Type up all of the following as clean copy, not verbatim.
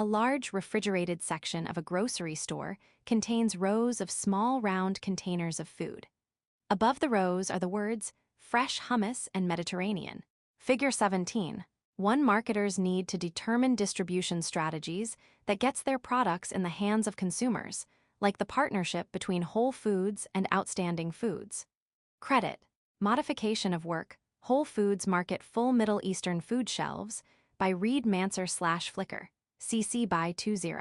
A large refrigerated section of a grocery store contains rows of small round containers of food. Above the rows are the words fresh hummus and Mediterranean. Figure 17. One marketer's need to determine distribution strategies that gets their products in the hands of consumers, like the partnership between Whole Foods and Outstanding Foods. Credit. Modification of work. Whole Foods market full Middle Eastern food shelves by Reed Manser/Flickr. CC by 20.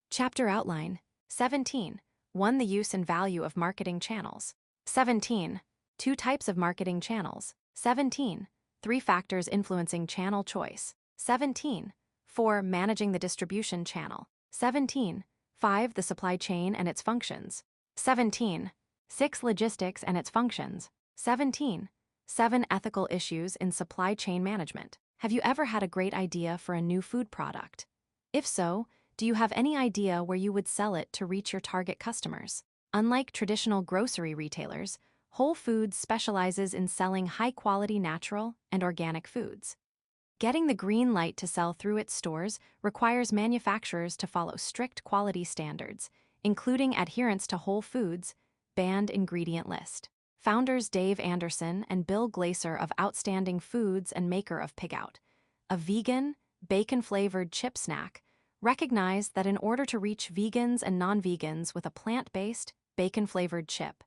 Chapter outline. 17. 1. The use and value of marketing channels. 17. 2 types of marketing channels. 17. 3 factors influencing channel choice. 17. 4. Managing the distribution channel. 17. 5. The supply chain and its functions. 17. 6. Logistics and its functions. 17. 7. Ethical issues in supply chain management. Have you ever had a great idea for a new food product? If so, do you have any idea where you would sell it to reach your target customers? Unlike traditional grocery retailers, Whole Foods specializes in selling high-quality natural and organic foods. Getting the green light to sell through its stores requires manufacturers to follow strict quality standards, including adherence to Whole Foods' banned ingredient list. Founders Dave Anderson and Bill Glaser of Outstanding Foods and maker of Pig Out, a vegan, bacon-flavored chip snack, recognize that in order to reach vegans and non-vegans with a plant-based, bacon-flavored chip,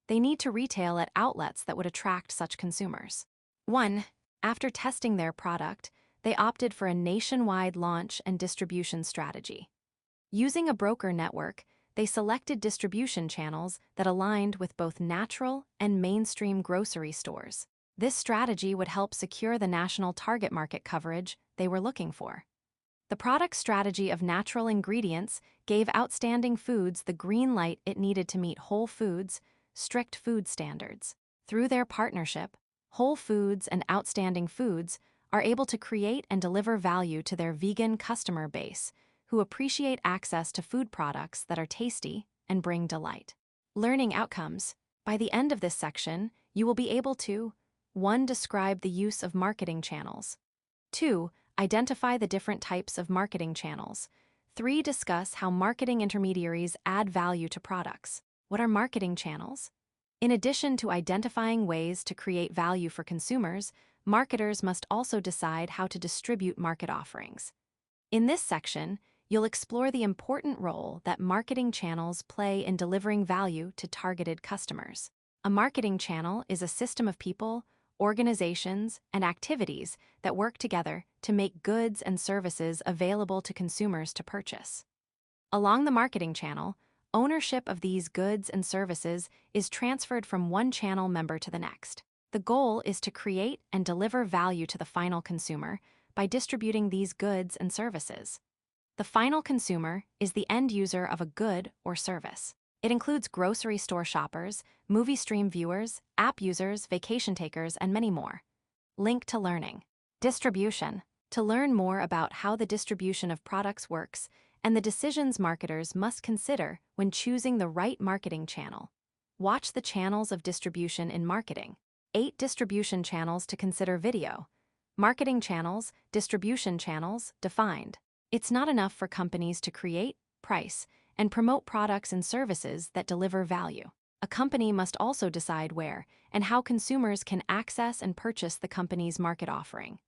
they need to retail at outlets that would attract such consumers. 1. After testing their product, they opted for a nationwide launch and distribution strategy. Using a broker network, they selected distribution channels that aligned with both natural and mainstream grocery stores. This strategy would help secure the national target market coverage they were looking for. The product strategy of natural ingredients gave Outstanding Foods the green light it needed to meet Whole Foods' strict food standards. Through their partnership, Whole Foods and Outstanding Foods are able to create and deliver value to their vegan customer base, who appreciate access to food products that are tasty and bring delight. Learning outcomes. By the end of this section, you will be able to 1. Describe the use of marketing channels. 2. Identify the different types of marketing channels. 3. Discuss how marketing intermediaries add value to products. What are marketing channels? In addition to identifying ways to create value for consumers, marketers must also decide how to distribute market offerings. In this section, you'll explore the important role that marketing channels play in delivering value to targeted customers. A marketing channel is a system of people, organizations, and activities that work together to make goods and services available to consumers to purchase. Along the marketing channel, ownership of these goods and services is transferred from one channel member to the next. The goal is to create and deliver value to the final consumer by distributing these goods and services. The final consumer is the end user of a good or service. It includes grocery store shoppers, movie stream viewers, app users, vacation takers, and many more. Link to learning. Distribution. To learn more about how the distribution of products works and the decisions marketers must consider when choosing the right marketing channel, watch the channels of distribution in marketing. 8 distribution channels to consider. Video. Marketing channels, distribution channels, defined. It's not enough for companies to create, price, and promote products and services that deliver value. A company must also decide where and how consumers can access and purchase the company's market offering.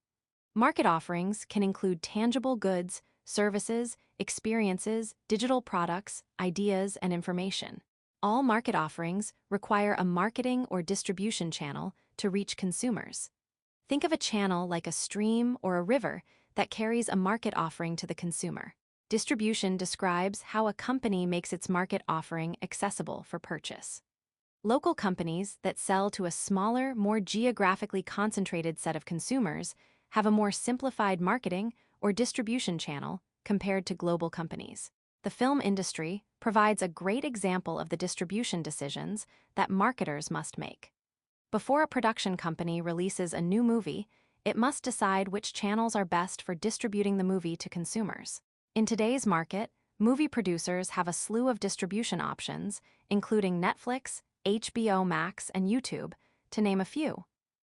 Market offerings can include tangible goods, services, experiences, digital products, ideas, and information. All market offerings require a marketing or distribution channel to reach consumers. Think of a channel like a stream or a river that carries a market offering to the consumer. Distribution describes how a company makes its market offering accessible for purchase. Local companies that sell to a smaller, more geographically concentrated set of consumers have a more simplified marketing or distribution channel compared to global companies. The film industry provides a great example of the distribution decisions that marketers must make. Before a production company releases a new movie, it must decide which channels are best for distributing the movie to consumers. In today's market, movie producers have a slew of distribution options, including Netflix, HBO Max, and YouTube, to name a few.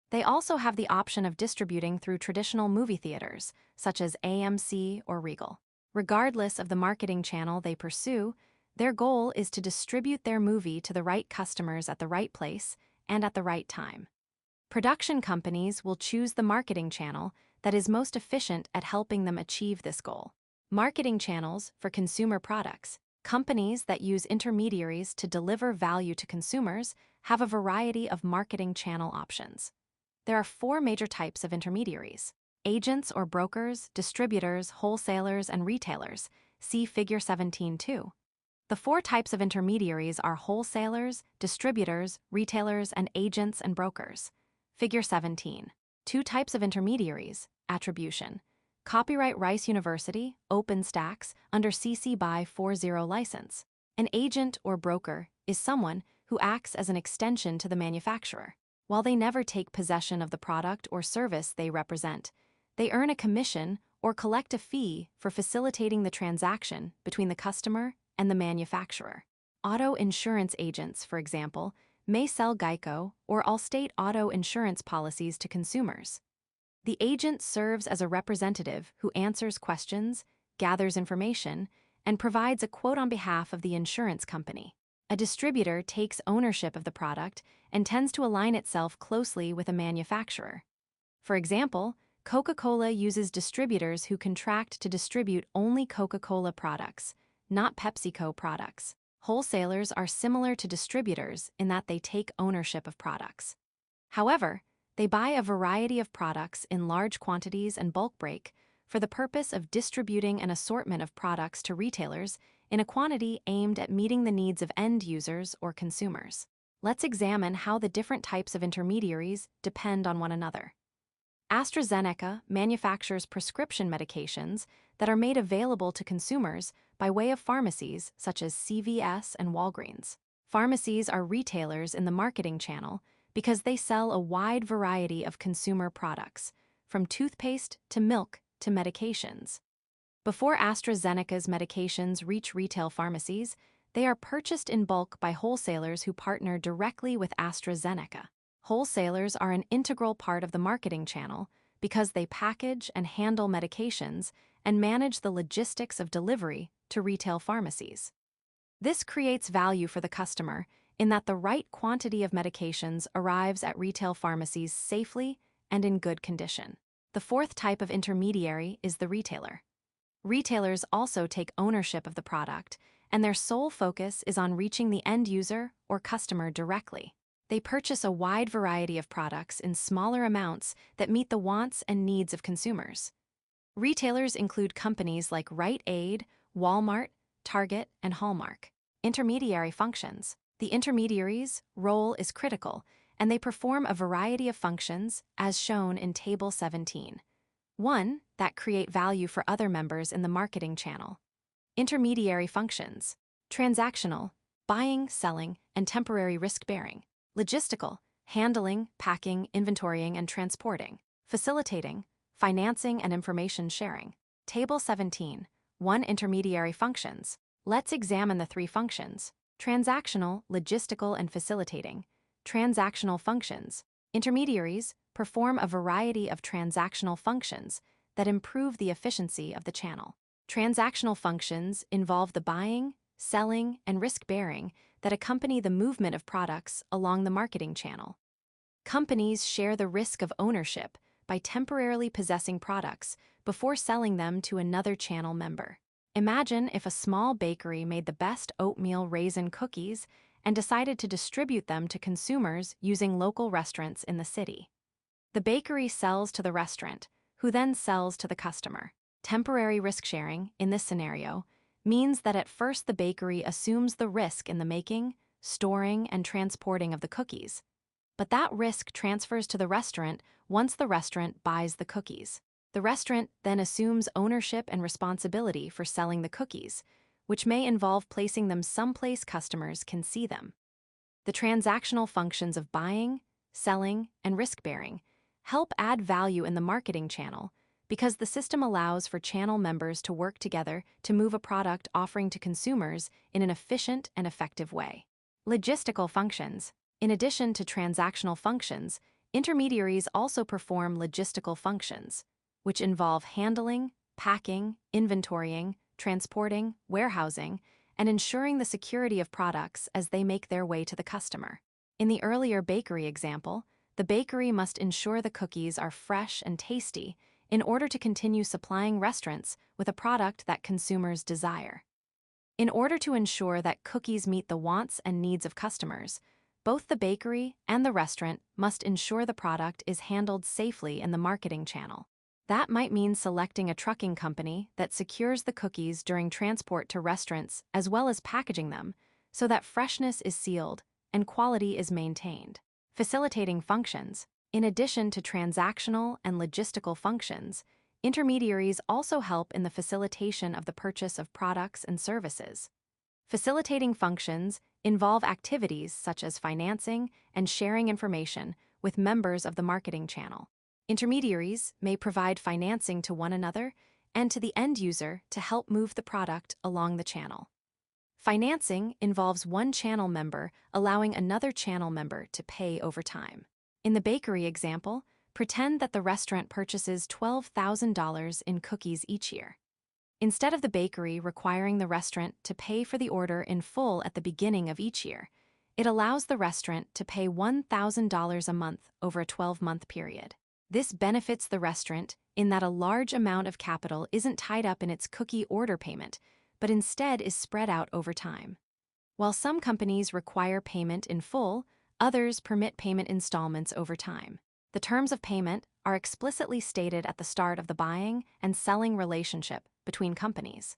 They also have the option of distributing through traditional movie theaters, such as AMC or Regal. Regardless of the marketing channel they pursue, their goal is to distribute their movie to the right customers at the right place and at the right time. Production companies will choose the marketing channel that is most efficient at helping them achieve this goal. Marketing channels for consumer products. Companies that use intermediaries to deliver value to consumers have a variety of marketing channel options. There are 4 major types of intermediaries: agents or brokers, distributors, wholesalers, and retailers. See Figure 17.2. The 4 types of intermediaries are wholesalers, distributors, retailers, and agents and brokers. Figure 17. 2 types of intermediaries. Attribution. Copyright Rice University, OpenStax, under CC BY 40 license. An agent or broker is someone who acts as an extension to the manufacturer. While they never take possession of the product or service they represent, they earn a commission or collect a fee for facilitating the transaction between the customer and the manufacturer. Auto insurance agents, for example, may sell Geico or Allstate auto insurance policies to consumers. The agent serves as a representative who answers questions, gathers information, and provides a quote on behalf of the insurance company. A distributor takes ownership of the product and tends to align itself closely with a manufacturer. For example, Coca-Cola uses distributors who contract to distribute only Coca-Cola products, not PepsiCo products. Wholesalers are similar to distributors in that they take ownership of products. However, they buy a variety of products in large quantities and bulk break for the purpose of distributing an assortment of products to retailers in a quantity aimed at meeting the needs of end users or consumers. Let's examine how the different types of intermediaries depend on one another. AstraZeneca manufactures prescription medications that are made available to consumers by way of pharmacies such as CVS and Walgreens. Pharmacies are retailers in the marketing channel because they sell a wide variety of consumer products, from toothpaste to milk to medications. Before AstraZeneca's medications reach retail pharmacies, they are purchased in bulk by wholesalers who partner directly with AstraZeneca. Wholesalers are an integral part of the marketing channel because they package and handle medications and manage the logistics of delivery to retail pharmacies. This creates value for the customer in that the right quantity of medications arrives at retail pharmacies safely and in good condition. The 4th type of intermediary is the retailer. Retailers also take ownership of the product, and their sole focus is on reaching the end user or customer directly. They purchase a wide variety of products in smaller amounts that meet the wants and needs of consumers. Retailers include companies like Rite Aid, Walmart, Target, and Hallmark. Intermediary functions. The intermediary's role is critical, and they perform a variety of functions, as shown in Table 17. 1. That create value for other members in the marketing channel. Intermediary functions. Transactional, buying, selling, and temporary risk-bearing. Logistical, handling, packing, inventorying, and transporting. Facilitating, financing, and information sharing. Table 17. 1. Intermediary functions. Let's examine the 3 functions: transactional, logistical, and facilitating. Transactional functions. Intermediaries perform a variety of transactional functions that improve the efficiency of the channel. Transactional functions involve the buying, selling, and risk-bearing that accompany the movement of products along the marketing channel. Companies share the risk of ownership by temporarily possessing products before selling them to another channel member. Imagine if a small bakery made the best oatmeal raisin cookies and decided to distribute them to consumers using local restaurants in the city. The bakery sells to the restaurant, who then sells to the customer. Temporary risk sharing, in this scenario, means that at first the bakery assumes the risk in the making, storing, and transporting of the cookies. But that risk transfers to the restaurant once the restaurant buys the cookies. The restaurant then assumes ownership and responsibility for selling the cookies, which may involve placing them someplace customers can see them. The transactional functions of buying, selling, and risk-bearing help add value in the marketing channel because the system allows for channel members to work together to move a product offering to consumers in an efficient and effective way. Logistical functions. In addition to transactional functions, intermediaries also perform logistical functions, which involve handling, packing, inventorying, transporting, warehousing, and ensuring the security of products as they make their way to the customer. In the earlier bakery example, the bakery must ensure the cookies are fresh and tasty in order to continue supplying restaurants with a product that consumers desire. In order to ensure that cookies meet the wants and needs of customers, both the bakery and the restaurant must ensure the product is handled safely in the marketing channel. That might mean selecting a trucking company that secures the cookies during transport to restaurants as well as packaging them so that freshness is sealed and quality is maintained. Facilitating functions. In addition to transactional and logistical functions, intermediaries also help in the facilitation of the purchase of products and services. Facilitating functions involve activities such as financing and sharing information with members of the marketing channel. Intermediaries may provide financing to one another and to the end user to help move the product along the channel. Financing involves one channel member allowing another channel member to pay over time. In the bakery example, pretend that the restaurant purchases $12,000 in cookies each year. Instead of the bakery requiring the restaurant to pay for the order in full at the beginning of each year, it allows the restaurant to pay $1,000 a month over a 12-month period. This benefits the restaurant in that a large amount of capital isn't tied up in its cookie order payment, but instead is spread out over time. While some companies require payment in full, others permit payment installments over time. The terms of payment are explicitly stated at the start of the buying and selling relationship between companies.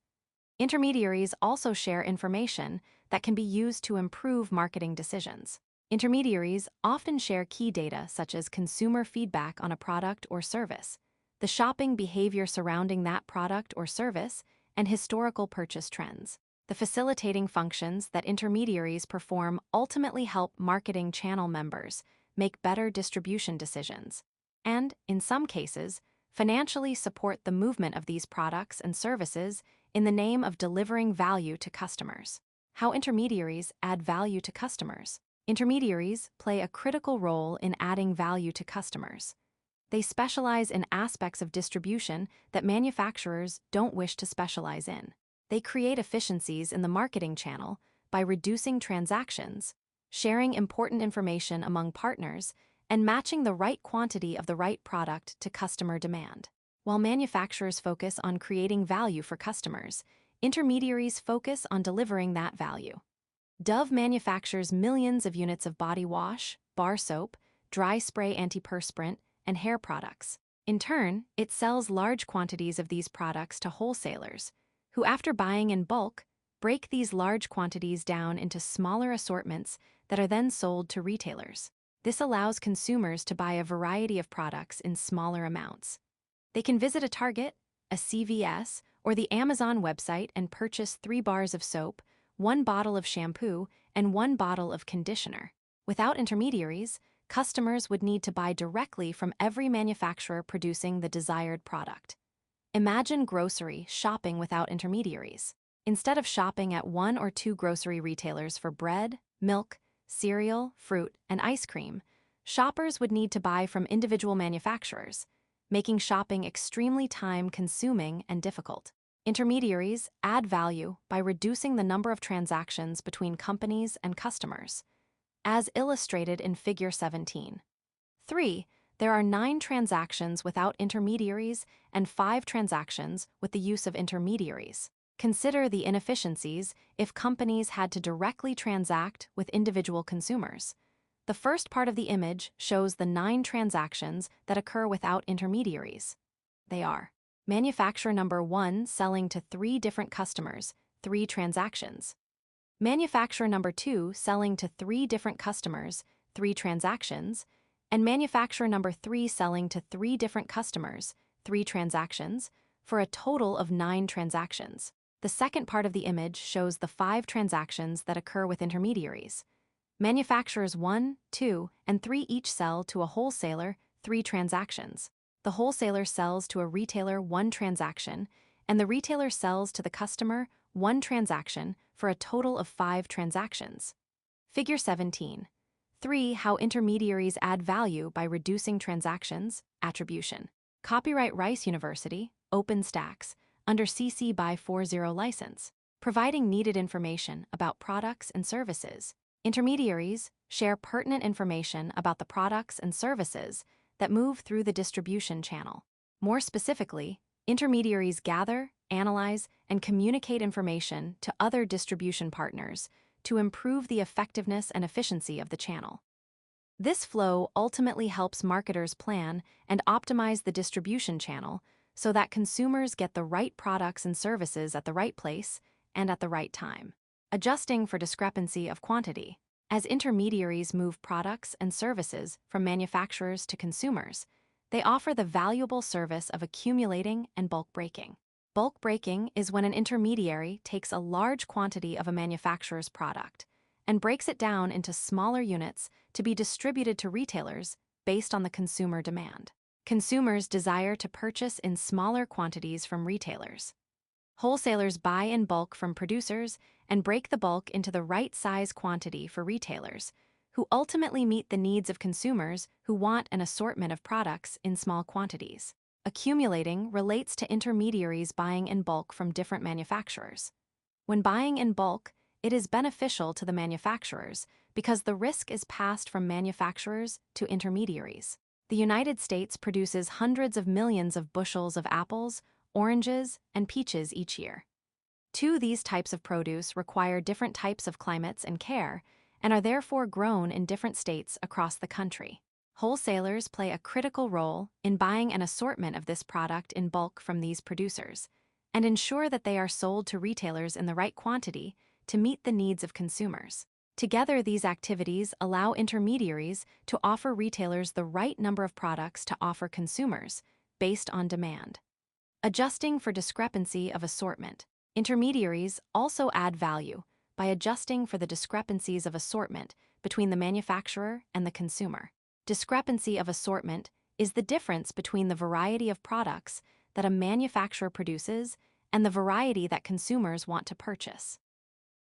Intermediaries also share information that can be used to improve marketing decisions. Intermediaries often share key data such as consumer feedback on a product or service, the shopping behavior surrounding that product or service, and historical purchase trends. The facilitating functions that intermediaries perform ultimately help marketing channel members make better distribution decisions, and, in some cases, financially support the movement of these products and services in the name of delivering value to customers. How intermediaries add value to customers. Intermediaries play a critical role in adding value to customers. They specialize in aspects of distribution that manufacturers don't wish to specialize in. They create efficiencies in the marketing channel by reducing transactions, sharing important information among partners, and matching the right quantity of the right product to customer demand. While manufacturers focus on creating value for customers, intermediaries focus on delivering that value. Dove manufactures millions of units of body wash, bar soap, dry spray antiperspirant, and hair products. In turn, it sells large quantities of these products to wholesalers, who, after buying in bulk, break these large quantities down into smaller assortments that are then sold to retailers. This allows consumers to buy a variety of products in smaller amounts. They can visit a Target, a CVS, or the Amazon website and purchase 3 bars of soap, 1 bottle of shampoo, and 1 bottle of conditioner. Without intermediaries, customers would need to buy directly from every manufacturer producing the desired product. Imagine grocery shopping without intermediaries. Instead of shopping at 1 or 2 grocery retailers for bread, milk, cereal, fruit, and ice cream, shoppers would need to buy from individual manufacturers, making shopping extremely time-consuming and difficult. Intermediaries add value by reducing the number of transactions between companies and customers, as illustrated in Figure 17. 3. There are 9 transactions without intermediaries and 5 transactions with the use of intermediaries. Consider the inefficiencies if companies had to directly transact with individual consumers. The first part of the image shows the 9 transactions that occur without intermediaries. They are: manufacturer number 1 selling to 3 different customers, 3 transactions. Manufacturer number 2 selling to 3 different customers, 3 transactions. And manufacturer number 3 selling to 3 different customers, 3 transactions, for a total of 9 transactions. The second part of the image shows the 5 transactions that occur with intermediaries. Manufacturers 1, 2, and 3 each sell to a wholesaler 3 transactions. The wholesaler sells to a retailer 1 transaction, and the retailer sells to the customer 1 transaction for a total of 5 transactions. Figure 17. 3. How intermediaries add value by reducing transactions. Attribution. Copyright Rice University, OpenStax, under CC by 40 license, providing needed information about products and services. Intermediaries share pertinent information about the products and services that move through the distribution channel. More specifically, intermediaries gather, analyze, and communicate information to other distribution partners to improve the effectiveness and efficiency of the channel. This flow ultimately helps marketers plan and optimize the distribution channel so that consumers get the right products and services at the right place and at the right time. Adjusting for discrepancy of quantity. As intermediaries move products and services from manufacturers to consumers, they offer the valuable service of accumulating and bulk breaking. Bulk breaking is when an intermediary takes a large quantity of a manufacturer's product and breaks it down into smaller units to be distributed to retailers based on the consumer demand. Consumers desire to purchase in smaller quantities from retailers. Wholesalers buy in bulk from producers and break the bulk into the right size quantity for retailers, who ultimately meet the needs of consumers who want an assortment of products in small quantities. Accumulating relates to intermediaries buying in bulk from different manufacturers. When buying in bulk, it is beneficial to the manufacturers because the risk is passed from manufacturers to intermediaries. The United States produces hundreds of millions of bushels of apples, oranges, and peaches each year. These types of produce require different types of climates and care, and are therefore grown in different states across the country. Wholesalers play a critical role in buying an assortment of this product in bulk from these producers, and ensure that they are sold to retailers in the right quantity to meet the needs of consumers. Together, these activities allow intermediaries to offer retailers the right number of products to offer consumers based on demand. Adjusting for discrepancy of assortment. Intermediaries also add value by adjusting for the discrepancies of assortment between the manufacturer and the consumer. Discrepancy of assortment is the difference between the variety of products that a manufacturer produces and the variety that consumers want to purchase.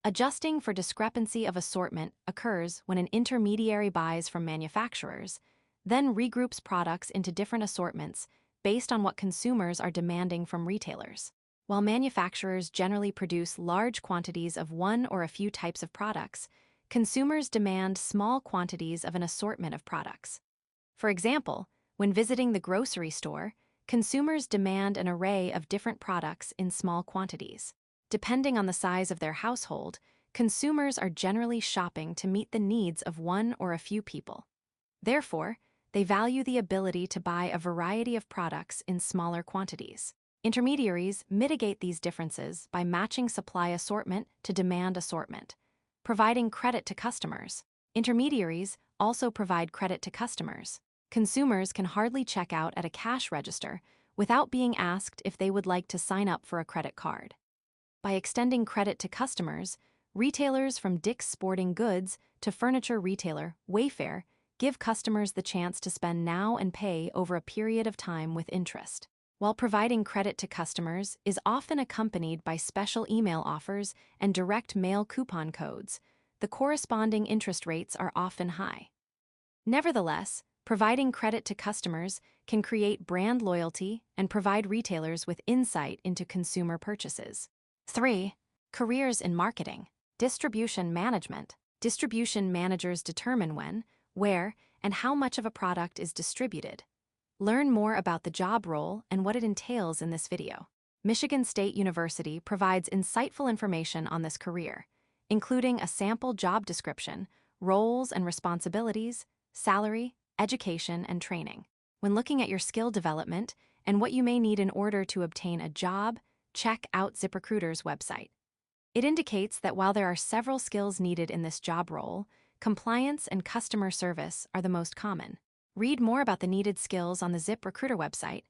Adjusting for discrepancy of assortment occurs when an intermediary buys from manufacturers, then regroups products into different assortments based on what consumers are demanding from retailers. While manufacturers generally produce large quantities of one or a few types of products, consumers demand small quantities of an assortment of products. For example, when visiting the grocery store, consumers demand an array of different products in small quantities. Depending on the size of their household, consumers are generally shopping to meet the needs of one or a few people. Therefore, they value the ability to buy a variety of products in smaller quantities. Intermediaries mitigate these differences by matching supply assortment to demand assortment, providing credit to customers. Intermediaries also provide credit to customers. Consumers can hardly check out at a cash register without being asked if they would like to sign up for a credit card. By extending credit to customers, retailers from Dick's Sporting Goods to furniture retailer Wayfair give customers the chance to spend now and pay over a period of time with interest. While providing credit to customers is often accompanied by special email offers and direct mail coupon codes, the corresponding interest rates are often high. Nevertheless, providing credit to customers can create brand loyalty and provide retailers with insight into consumer purchases. 3. Careers in marketing. Distribution management. Distribution managers determine when, where, and how much of a product is distributed. Learn more about the job role and what it entails in this video. Michigan State University provides insightful information on this career, including a sample job description, roles and responsibilities, salary, education, and training. When looking at your skill development and what you may need in order to obtain a job, check out ZipRecruiter's website. It indicates that while there are several skills needed in this job role, compliance and customer service are the most common. Read more about the needed skills on the ZipRecruiter website.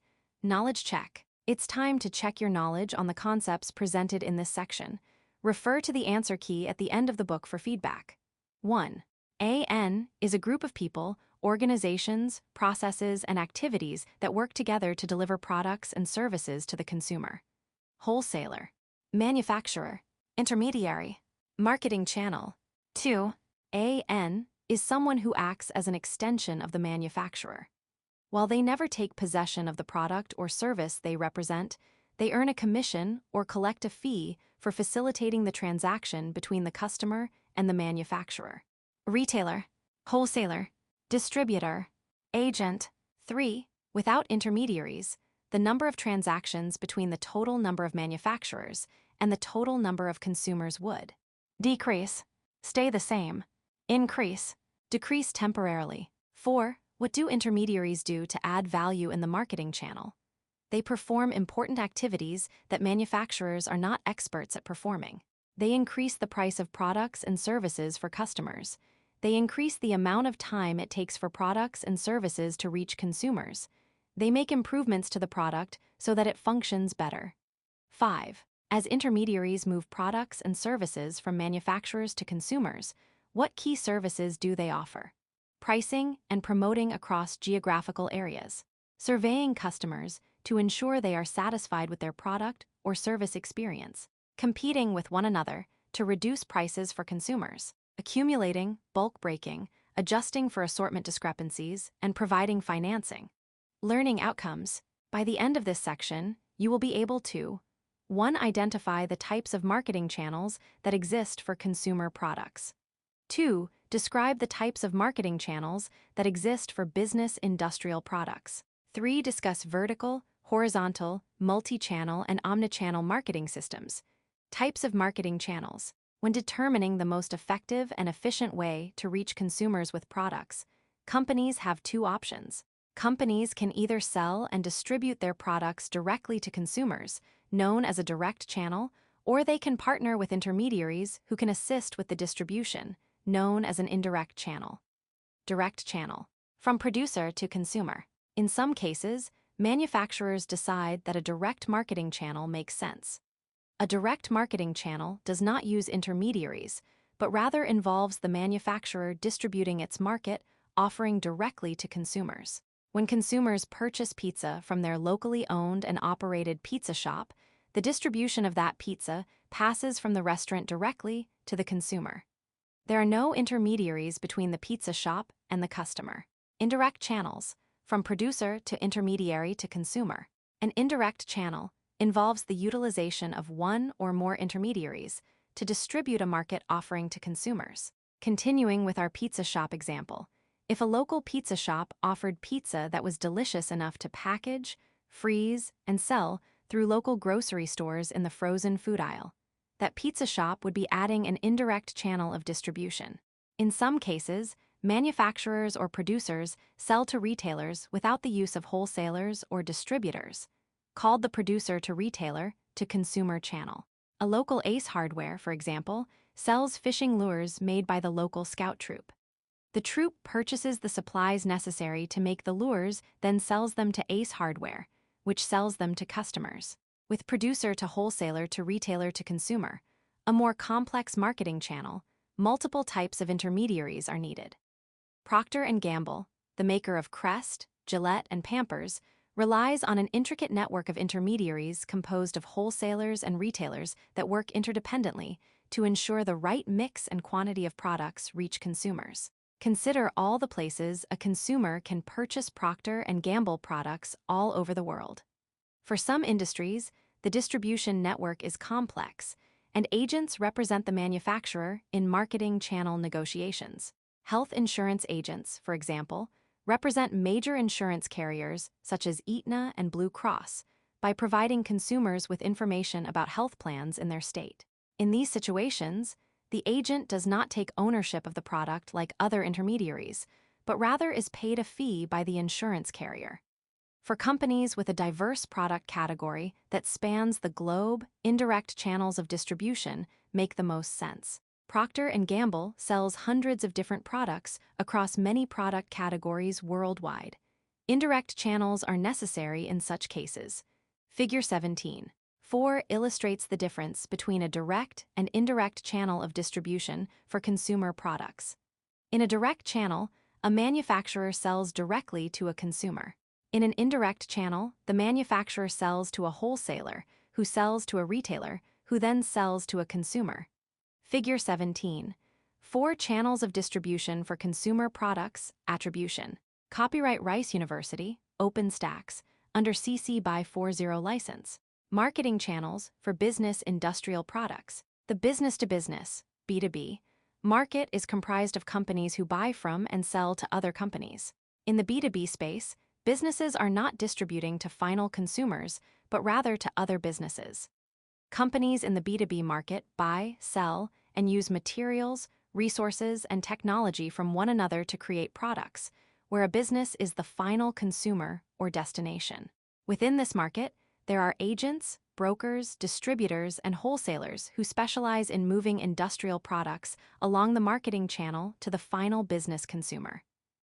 Knowledge check. It's time to check your knowledge on the concepts presented in this section. Refer to the answer key at the end of the book for feedback. 1. AN is a group of people, organizations, processes, and activities that work together to deliver products and services to the consumer. Wholesaler, manufacturer, intermediary, marketing channel. 2. AN is someone who acts as an extension of the manufacturer. While they never take possession of the product or service they represent, They earn a commission or collect a fee for facilitating the transaction between the customer and the manufacturer. Retailer, wholesaler, distributor, agent. 3. Without intermediaries, the number of transactions between the total number of manufacturers and the total number of consumers would decrease, stay the same, increase, decrease temporarily. 4. What do intermediaries do to add value in the marketing channel? They perform important activities that manufacturers are not experts at performing. They increase the price of products and services for customers. They increase the amount of time it takes for products and services to reach consumers. They make improvements to the product so that it functions better. 5. As intermediaries move products and services from manufacturers to consumers, what key services do they offer? Pricing and promoting across geographical areas. Surveying customers to ensure they are satisfied with their product or service experience. Competing with one another to reduce prices for consumers. Accumulating, bulk breaking, adjusting for assortment discrepancies, and providing financing. Learning outcomes. By the end of this section, you will be able to 1. Identify the types of marketing channels that exist for consumer products. 2. Describe the types of marketing channels that exist for business industrial products. 3. Discuss vertical, horizontal, multi-channel, and omnichannel marketing systems. Types of marketing channels. When determining the most effective and efficient way to reach consumers with products, companies have two options. Companies can either sell and distribute their products directly to consumers, known as a direct channel, or they can partner with intermediaries who can assist with the distribution, known as an indirect channel. Direct channel. From producer to consumer. In some cases, manufacturers decide that a direct marketing channel makes sense. A direct marketing channel does not use intermediaries, but rather involves the manufacturer distributing its market, offering directly to consumers. When consumers purchase pizza from their locally owned and operated pizza shop, the distribution of that pizza passes from the restaurant directly to the consumer. There are no intermediaries between the pizza shop and the customer. Indirect channels, from producer to intermediary to consumer. An indirect channel involves the utilization of one or more intermediaries to distribute a market offering to consumers. Continuing with our pizza shop example, if a local pizza shop offered pizza that was delicious enough to package, freeze, and sell through local grocery stores in the frozen food aisle, that pizza shop would be adding an indirect channel of distribution. In some cases, manufacturers or producers sell to retailers without the use of wholesalers or distributors, called the producer to retailer to consumer channel. A local Ace Hardware, for example, sells fishing lures made by the local scout troop. The troop purchases the supplies necessary to make the lures, then sells them to Ace Hardware, which sells them to customers. With producer to wholesaler to retailer to consumer, a more complex marketing channel, multiple types of intermediaries are needed. Procter & Gamble, the maker of Crest, Gillette, and Pampers, relies on an intricate network of intermediaries composed of wholesalers and retailers that work interdependently to ensure the right mix and quantity of products reach consumers. Consider all the places a consumer can purchase Procter & Gamble products all over the world. For some industries, the distribution network is complex, and agents represent the manufacturer in marketing channel negotiations. Health insurance agents, for example, represent major insurance carriers such as Aetna and Blue Cross by providing consumers with information about health plans in their state. In these situations, the agent does not take ownership of the product like other intermediaries, but rather is paid a fee by the insurance carrier. For companies with a diverse product category that spans the globe, indirect channels of distribution make the most sense. Procter & Gamble sells hundreds of different products across many product categories worldwide. Indirect channels are necessary in such cases. Figure 17. 4 illustrates the difference between a direct and indirect channel of distribution for consumer products. In a direct channel, a manufacturer sells directly to a consumer. In an indirect channel, the manufacturer sells to a wholesaler, who sells to a retailer, who then sells to a consumer. Figure 17. 4 channels of distribution for consumer products, attribution. Copyright Rice University, OpenStax, under CC by 40 license. Marketing channels for business industrial products. The business-to-business, B2B, market is comprised of companies who buy from and sell to other companies. In the B2B space, businesses are not distributing to final consumers, but rather to other businesses. Companies in the B2B market buy, sell, and use materials, resources, and technology from one another to create products, where a business is the final consumer or destination. Within this market, there are agents, brokers, distributors, and wholesalers who specialize in moving industrial products along the marketing channel to the final business consumer.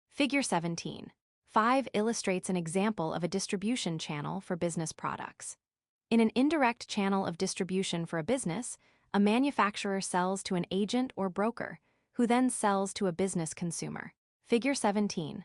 Figure 17. 5 illustrates an example of a distribution channel for business products. In an indirect channel of distribution for a business, a manufacturer sells to an agent or broker, who then sells to a business consumer. Figure 17.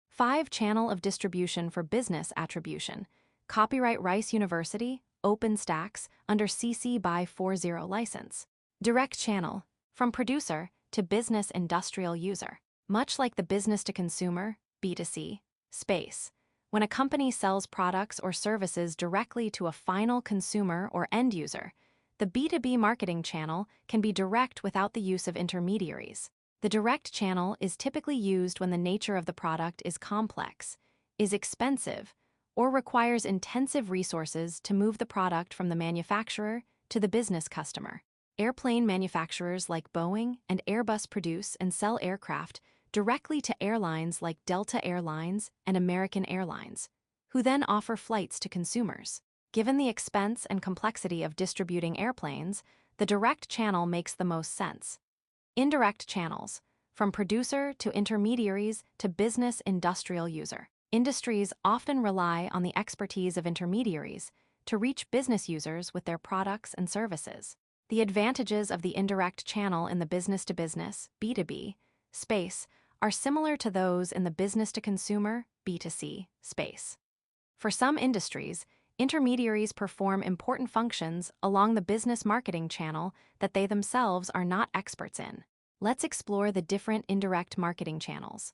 5 channel of distribution for business attribution. Copyright Rice University, OpenStax, under CC by 40 license. Direct channel, from producer to business industrial user. Much like the business-to-consumer, B2C, space, when a company sells products or services directly to a final consumer or end user, the B2B marketing channel can be direct without the use of intermediaries. The direct channel is typically used when the nature of the product is complex, is expensive, or requires intensive resources to move the product from the manufacturer to the business customer. Airplane manufacturers like Boeing and Airbus produce and sell aircraft directly to airlines like Delta Air Lines and American Airlines, who then offer flights to consumers. Given the expense and complexity of distributing airplanes, the direct channel makes the most sense. Indirect channels, from producer to intermediaries to business industrial user. Industries often rely on the expertise of intermediaries to reach business users with their products and services. The advantages of the indirect channel in the business-to-business, B2B, space are similar to those in the business-to-consumer, B2C, space. For some industries, intermediaries perform important functions along the business marketing channel that they themselves are not experts in. Let's explore the different indirect marketing channels.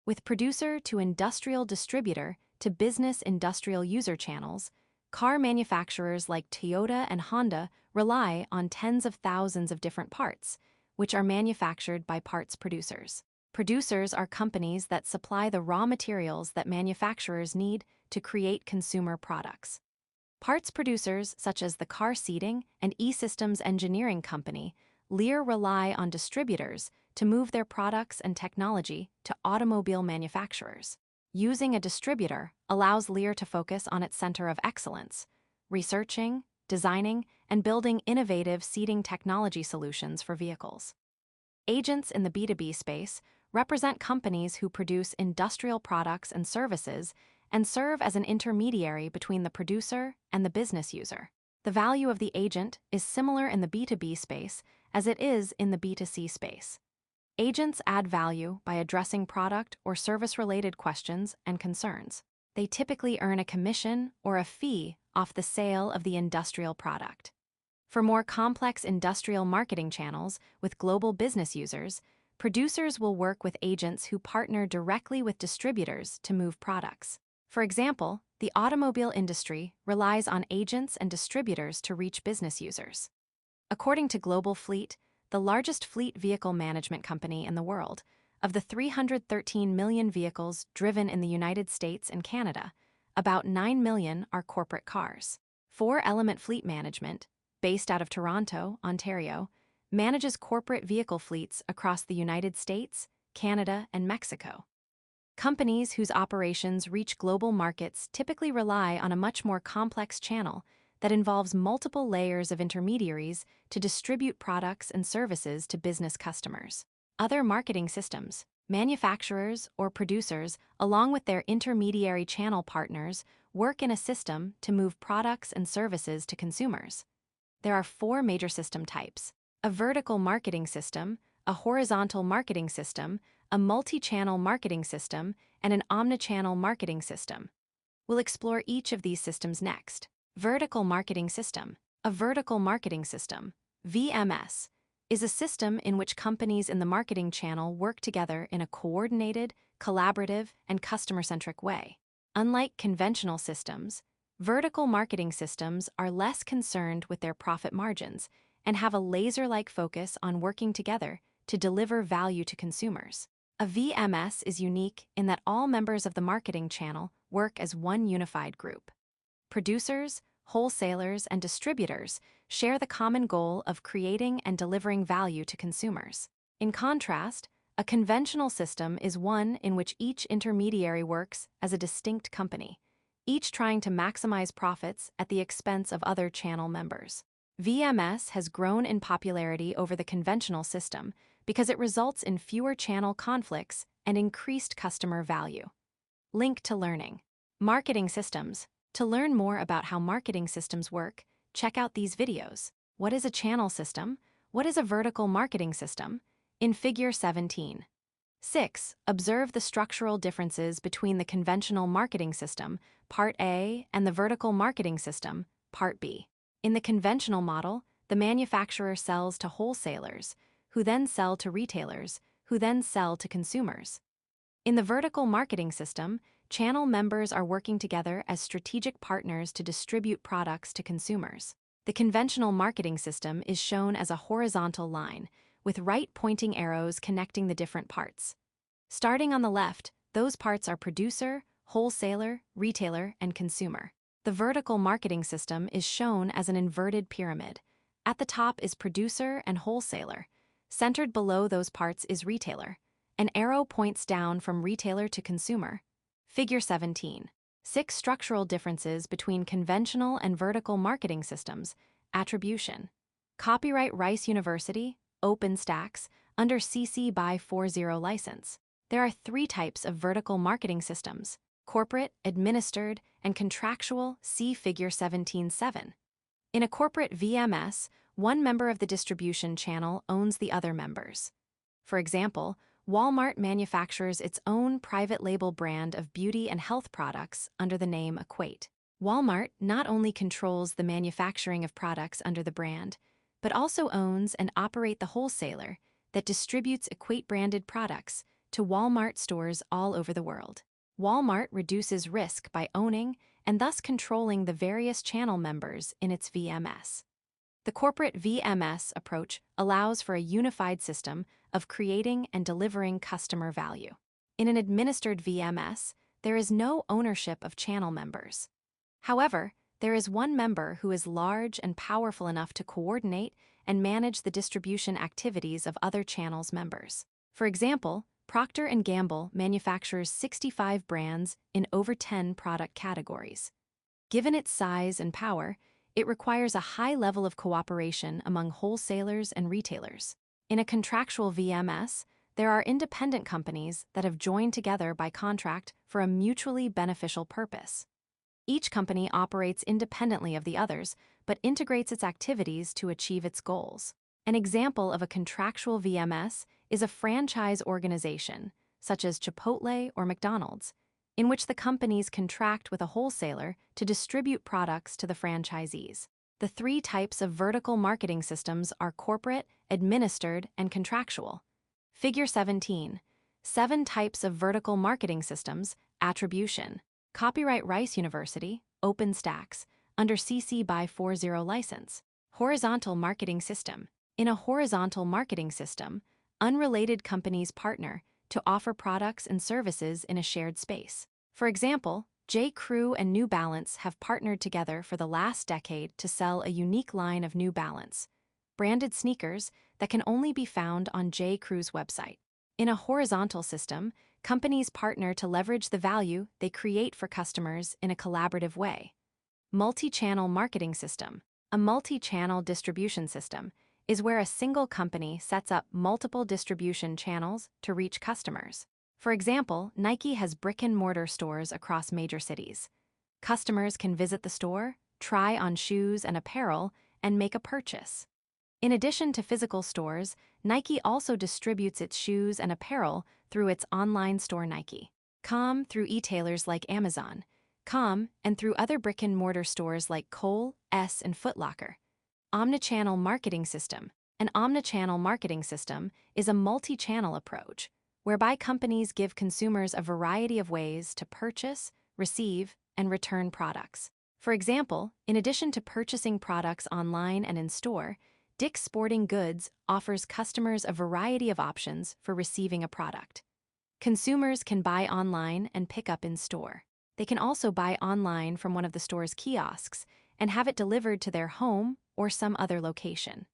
With producer to industrial distributor to business industrial user channels, car manufacturers like Toyota and Honda rely on tens of thousands of different parts, which are manufactured by parts producers. Producers are companies that supply the raw materials that manufacturers need to create consumer products. Parts producers, such as the Car Seating and E-Systems Engineering Company, Lear rely on distributors to move their products and technology to automobile manufacturers. Using a distributor allows Lear to focus on its center of excellence, researching, designing, and building innovative seating technology solutions for vehicles. Agents in the B2B space represent companies who produce industrial products and services and serve as an intermediary between the producer and the business user. The value of the agent is similar in the B2B space as it is in the B2C space. Agents add value by addressing product or service-related questions and concerns. They typically earn a commission or a fee off the sale of the industrial product. For more complex industrial marketing channels with global business users, producers will work with agents who partner directly with distributors to move products. For example, the automobile industry relies on agents and distributors to reach business users. According to Global Fleet, the largest fleet vehicle management company in the world, of the 313 million vehicles driven in the United States and Canada, about 9 million are corporate cars. 4-Element Fleet Management, based out of Toronto, Ontario, manages corporate vehicle fleets across the United States, Canada, and Mexico. Companies whose operations reach global markets typically rely on a much more complex channel that involves multiple layers of intermediaries to distribute products and services to business customers. Other marketing systems, manufacturers or producers, along with their intermediary channel partners, work in a system to move products and services to consumers. There are 4 major system types: a vertical marketing system, a horizontal marketing system, a multi-channel marketing system, and an omnichannel marketing system. We'll explore each of these systems next. Vertical marketing system. A vertical marketing system, VMS, is a system in which companies in the marketing channel work together in a coordinated, collaborative, and customer-centric way. Unlike conventional systems, Vertical marketing systems are less concerned with their profit margins and have a laser-like focus on working together to deliver value to consumers. A VMS is unique in that all members of the marketing channel work as one unified group. Producers, wholesalers, and distributors share the common goal of creating and delivering value to consumers. In contrast, a conventional system is one in which each intermediary works as a distinct company, each trying to maximize profits at the expense of other channel members. VMS has grown in popularity over the conventional system because it results in fewer channel conflicts and increased customer value. Link to learning. Marketing systems. To learn more about how marketing systems work, check out these videos. What is a channel system? What is a vertical marketing system? In Figure 17. 6. Observe the structural differences between the conventional marketing system, Part A, and the vertical marketing system, Part B. In the conventional model, the manufacturer sells to wholesalers, who then sell to retailers, who then sell to consumers. In the vertical marketing system, channel members are working together as strategic partners to distribute products to consumers. The conventional marketing system is shown as a horizontal line, with right-pointing arrows connecting the different parts. Starting on the left, those parts are producer, wholesaler, retailer, and consumer. The vertical marketing system is shown as an inverted pyramid. At the top is producer and wholesaler. Centered below those parts is retailer. An arrow points down from retailer to consumer. Figure 17. 6 structural differences between conventional and vertical marketing systems. Attribution. Copyright Rice University, OpenStax, under CC by 40 license. There are 3 types of vertical marketing systems: corporate, administered, and contractual. See Figure 17.7. In a corporate VMS, one member of the distribution channel owns the other members. For example, Walmart manufactures its own private label brand of beauty and health products under the name Equate. Walmart not only controls the manufacturing of products under the brand, but also owns and operates the wholesaler that distributes Equate-branded products to Walmart stores all over the world. Walmart reduces risk by owning and thus controlling the various channel members in its VMS. The corporate VMS approach allows for a unified system of creating and delivering customer value. In an administered VMS, there is no ownership of channel members. However, there is one member who is large and powerful enough to coordinate and manage the distribution activities of other channels' members. For example, Procter & Gamble manufactures 65 brands in over 10 product categories. Given its size and power, it requires a high level of cooperation among wholesalers and retailers. In a contractual VMS, there are independent companies that have joined together by contract for a mutually beneficial purpose. Each company operates independently of the others, but integrates its activities to achieve its goals. An example of a contractual VMS is a franchise organization, such as Chipotle or McDonald's, in which the companies contract with a wholesaler to distribute products to the franchisees. The 3 types of vertical marketing systems are corporate, administered, and contractual. Figure 17. 7 types of vertical marketing systems. Attribution. Copyright Rice University, OpenStax, under CC by 40 license. Horizontal marketing system. In a horizontal marketing system, unrelated companies partner to offer products and services in a shared space. For example, J.Crew and New Balance have partnered together for the last decade to sell a unique line of New Balance branded sneakers that can only be found on J.Crew's website. In a horizontal system, companies partner to leverage the value they create for customers in a collaborative way. Multi-channel marketing system. A multi-channel distribution system is where a single company sets up multiple distribution channels to reach customers. For example, Nike has brick-and-mortar stores across major cities. Customers can visit the store, try on shoes and apparel, and make a purchase. In addition to physical stores, Nike also distributes its shoes and apparel through its online store Nike.com, through e-tailers like Amazon.com, and through other brick-and-mortar stores like Kohl's and Foot Locker. Omnichannel marketing system. An omnichannel marketing system is a multi-channel approach whereby companies give consumers a variety of ways to purchase, receive, and return products. For example, in addition to purchasing products online and in store, Dick's Sporting Goods offers customers a variety of options for receiving a product. Consumers can buy online and pick up in store. They can also buy online from one of the store's kiosks and have it delivered to their home or some other location.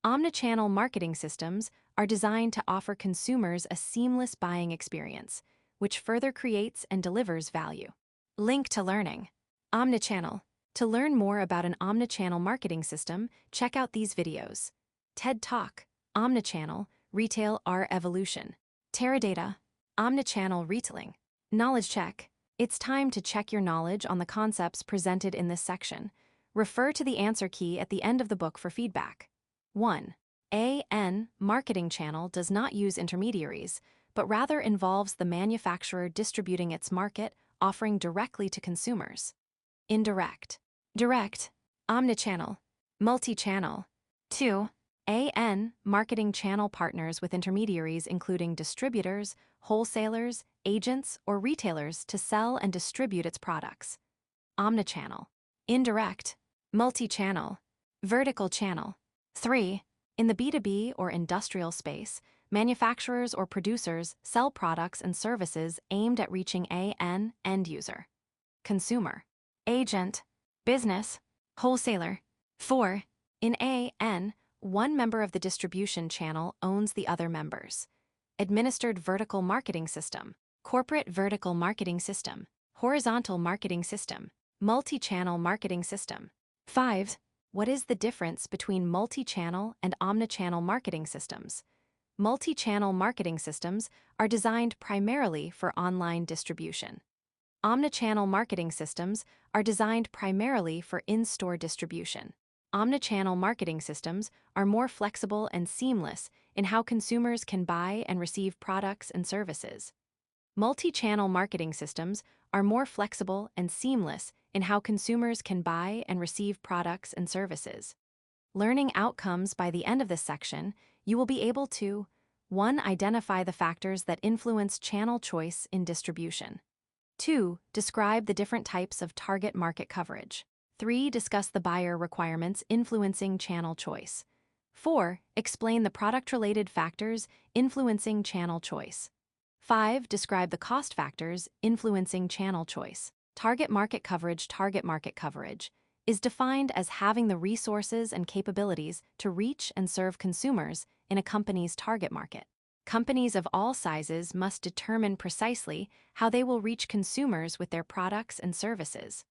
Omnichannel marketing systems are designed to offer consumers a seamless buying experience, which further creates and delivers value. Link to learning. Omnichannel. To learn more about an omnichannel marketing system, check out these videos. TED Talk, Omnichannel, Retail Our Evolution. Teradata, Omnichannel Retailing. Knowledge check. It's time to check your knowledge on the concepts presented in this section. Refer to the answer key at the end of the book for feedback. 1. An marketing channel does not use intermediaries, but rather involves the manufacturer distributing its market, offering directly to consumers. Indirect. Direct. Omnichannel. Multi-channel. 2. An marketing channel partners with intermediaries including distributors, wholesalers, agents, or retailers to sell and distribute its products. Omnichannel. Indirect. Multi-channel. Vertical channel. 3. In the B2B or industrial space, manufacturers or producers sell products and services aimed at reaching an end user. Consumer. Agent. Business. Wholesaler. 4. In an, one member of the distribution channel owns the other members. Administered vertical marketing system. Corporate vertical marketing system. Horizontal marketing system. Multi-channel marketing system. 5. What is the difference between multi-channel and omnichannel marketing systems? Multi-channel marketing systems are designed primarily for online distribution. Omnichannel marketing systems are designed primarily for in-store distribution. Omnichannel marketing systems are more flexible and seamless in how consumers can buy and receive products and services. Multi-channel marketing systems are more flexible and seamless in how consumers can buy and receive products and services. Learning outcomes. By the end of this section, you will be able to 1. Identify the factors that influence channel choice in distribution. 2. Describe the different types of target market coverage. 3. Discuss the buyer requirements influencing channel choice. 4. Explain the product-related factors influencing channel choice. 5. Describe the cost factors influencing channel choice. Target market coverage. Target market coverage is defined as having the resources and capabilities to reach and serve consumers in a company's target market. Companies of all sizes must determine precisely how they will reach consumers with their products and services.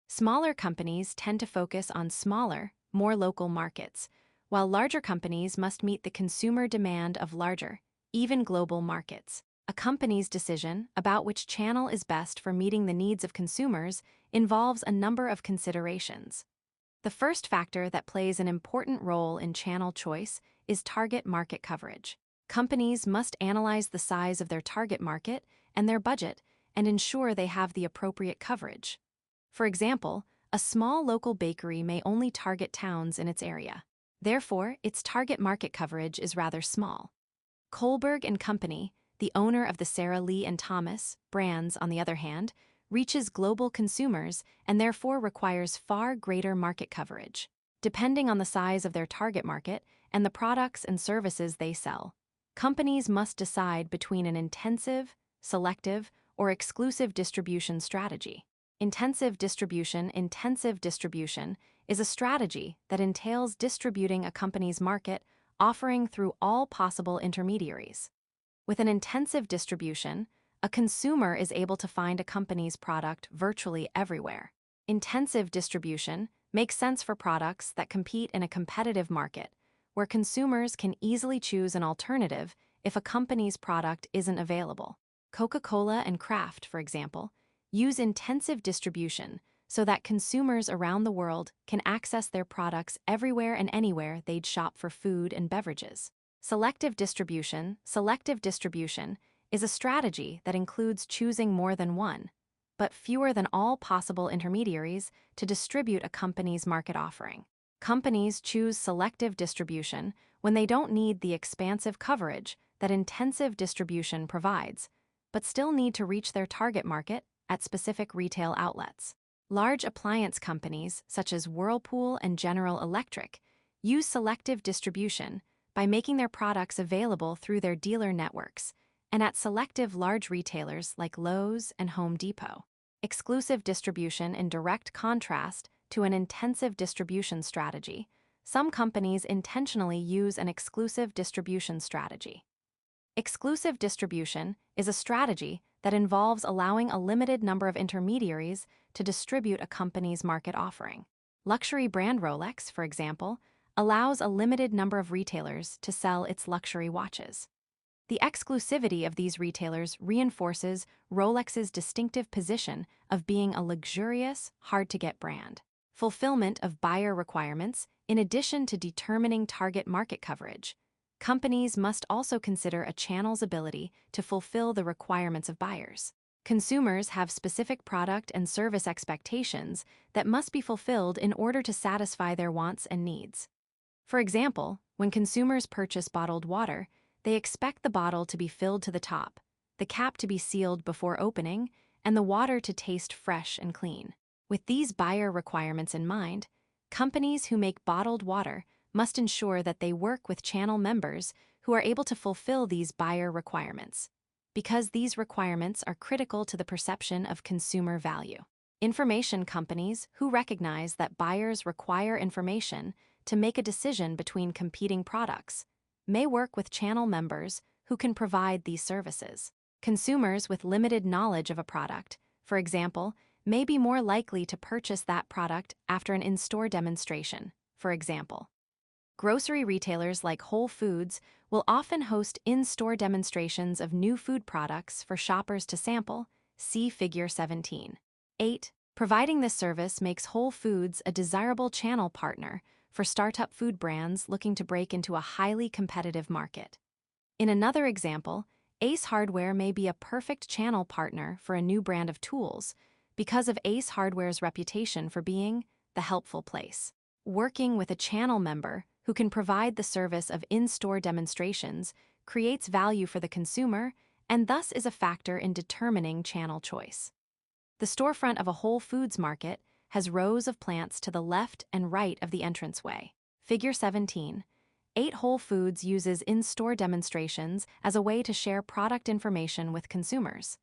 Smaller companies tend to focus on smaller, more local markets, while larger companies must meet the consumer demand of larger, even global markets. A company's decision about which channel is best for meeting the needs of consumers involves a number of considerations. The first factor that plays an important role in channel choice is target market coverage. Companies must analyze the size of their target market and their budget and ensure they have the appropriate coverage. For example, a small local bakery may only target towns in its area. Therefore, its target market coverage is rather small. Kohlberg and Company, the owner of the Sara Lee and Thomas brands, on the other hand, reaches global consumers and therefore requires far greater market coverage. Depending on the size of their target market and the products and services they sell, companies must decide between an intensive, selective, or exclusive distribution strategy. Intensive distribution is a strategy that entails distributing a company's market, offering through all possible intermediaries. With an intensive distribution, a consumer is able to find a company's product virtually everywhere. Intensive distribution makes sense for products that compete in a competitive market, where consumers can easily choose an alternative if a company's product isn't available. Coca-Cola and Kraft, for example, use intensive distribution so that consumers around the world can access their products everywhere and anywhere they'd shop for food and beverages. Selective distribution is a strategy that includes choosing more than one, but fewer than all possible intermediaries to distribute a company's market offering. Companies choose selective distribution when they don't need the expansive coverage that intensive distribution provides, but still need to reach their target market at specific retail outlets. Large appliance companies, such as Whirlpool and General Electric, use selective distribution by making their products available through their dealer networks and at selective large retailers like Lowe's and Home Depot. Exclusive distribution in direct contrast to an intensive distribution strategy. Some companies intentionally use an exclusive distribution strategy. Exclusive distribution is a strategy that involves allowing a limited number of intermediaries to distribute a company's market offering. Luxury brand Rolex, for example, allows a limited number of retailers to sell its luxury watches. The exclusivity of these retailers reinforces Rolex's distinctive position of being a luxurious, hard-to-get brand. Fulfillment of buyer requirements. In addition to determining target market coverage, companies must also consider a channel's ability to fulfill the requirements of buyers. Consumers have specific product and service expectations that must be fulfilled in order to satisfy their wants and needs. For example, when consumers purchase bottled water, they expect the bottle to be filled to the top, the cap to be sealed before opening, and the water to taste fresh and clean. With these buyer requirements in mind, companies who make bottled water must ensure that they work with channel members who are able to fulfill these buyer requirements, because these requirements are critical to the perception of consumer value. Information companies who recognize that buyers require information to make a decision between competing products may work with channel members who can provide these services. Consumers with limited knowledge of a product, for example, may be more likely to purchase that product after an in-store demonstration, for example. Grocery retailers like Whole Foods will often host in-store demonstrations of new food products for shoppers to sample, see Figure 17. 8. Providing this service makes Whole Foods a desirable channel partner for startup food brands looking to break into a highly competitive market. In another example, Ace Hardware may be a perfect channel partner for a new brand of tools because of Ace Hardware's reputation for being the helpful place. Working with a channel member who can provide the service of in-store demonstrations creates value for the consumer and thus is a factor in determining channel choice. The storefront of a Whole Foods market has rows of plants to the left and right of the entranceway. Figure 17. 8 Whole Foods uses in-store demonstrations as a way to share product information with consumers.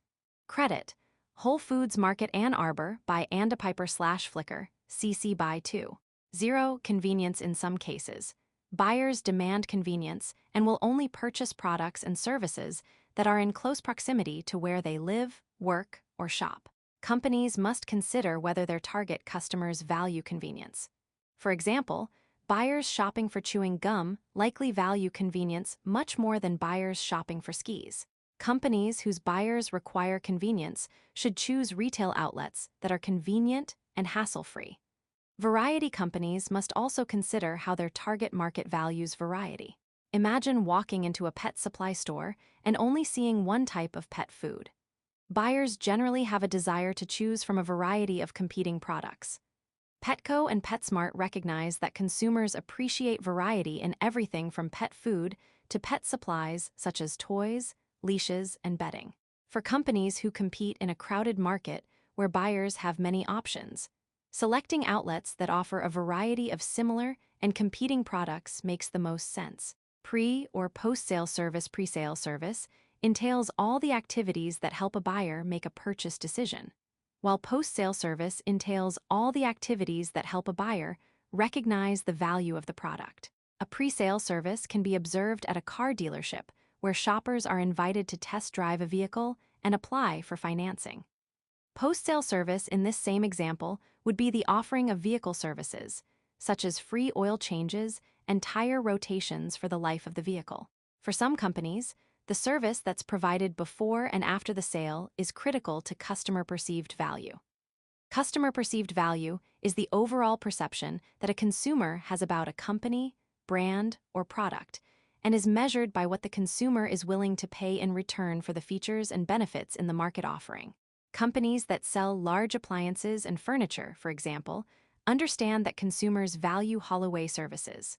Credit: Whole Foods Market Ann Arbor by Anda Piper/Flickr, CC BY 2. 0. Convenience in some cases. Buyers demand convenience and will only purchase products and services that are in close proximity to where they live, work, or shop. Companies must consider whether their target customers value convenience. For example, buyers shopping for chewing gum likely value convenience much more than buyers shopping for skis. Companies whose buyers require convenience should choose retail outlets that are convenient and hassle-free. Variety companies must also consider how their target market values variety. Imagine walking into a pet supply store and only seeing one type of pet food. Buyers generally have a desire to choose from a variety of competing products. Petco and PetSmart recognize that consumers appreciate variety in everything from pet food to pet supplies such as toys, leashes, and bedding. For companies who compete in a crowded market where buyers have many options, selecting outlets that offer a variety of similar and competing products makes the most sense. Pre- or post-sale service. Pre-sale service entails all the activities that help a buyer make a purchase decision, while post-sale service entails all the activities that help a buyer recognize the value of the product. A pre-sale service can be observed at a car dealership where shoppers are invited to test drive a vehicle and apply for financing. Post-sale service in this same example would be the offering of vehicle services, such as free oil changes and tire rotations for the life of the vehicle. For some companies, the service that's provided before and after the sale is critical to customer perceived value. Customer perceived value is the overall perception that a consumer has about a company, brand, or product, and is measured by what the consumer is willing to pay in return for the features and benefits in the market offering. Companies that sell large appliances and furniture, for example, understand that consumers value haul-away services.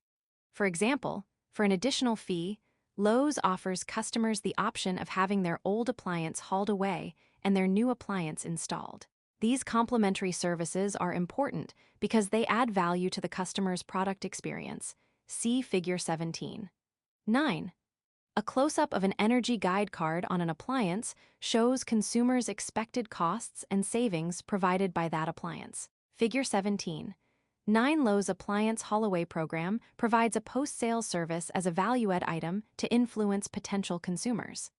For example, for an additional fee, Lowe's offers customers the option of having their old appliance hauled away and their new appliance installed. These complementary services are important because they add value to the customer's product experience. See Figure 17. 9. A close-up of an energy guide card on an appliance shows consumers' expected costs and savings provided by that appliance. Figure 17. 9 Lowe's Appliance Haul-Away Program provides a post-sales service as a value-add item to influence potential consumers.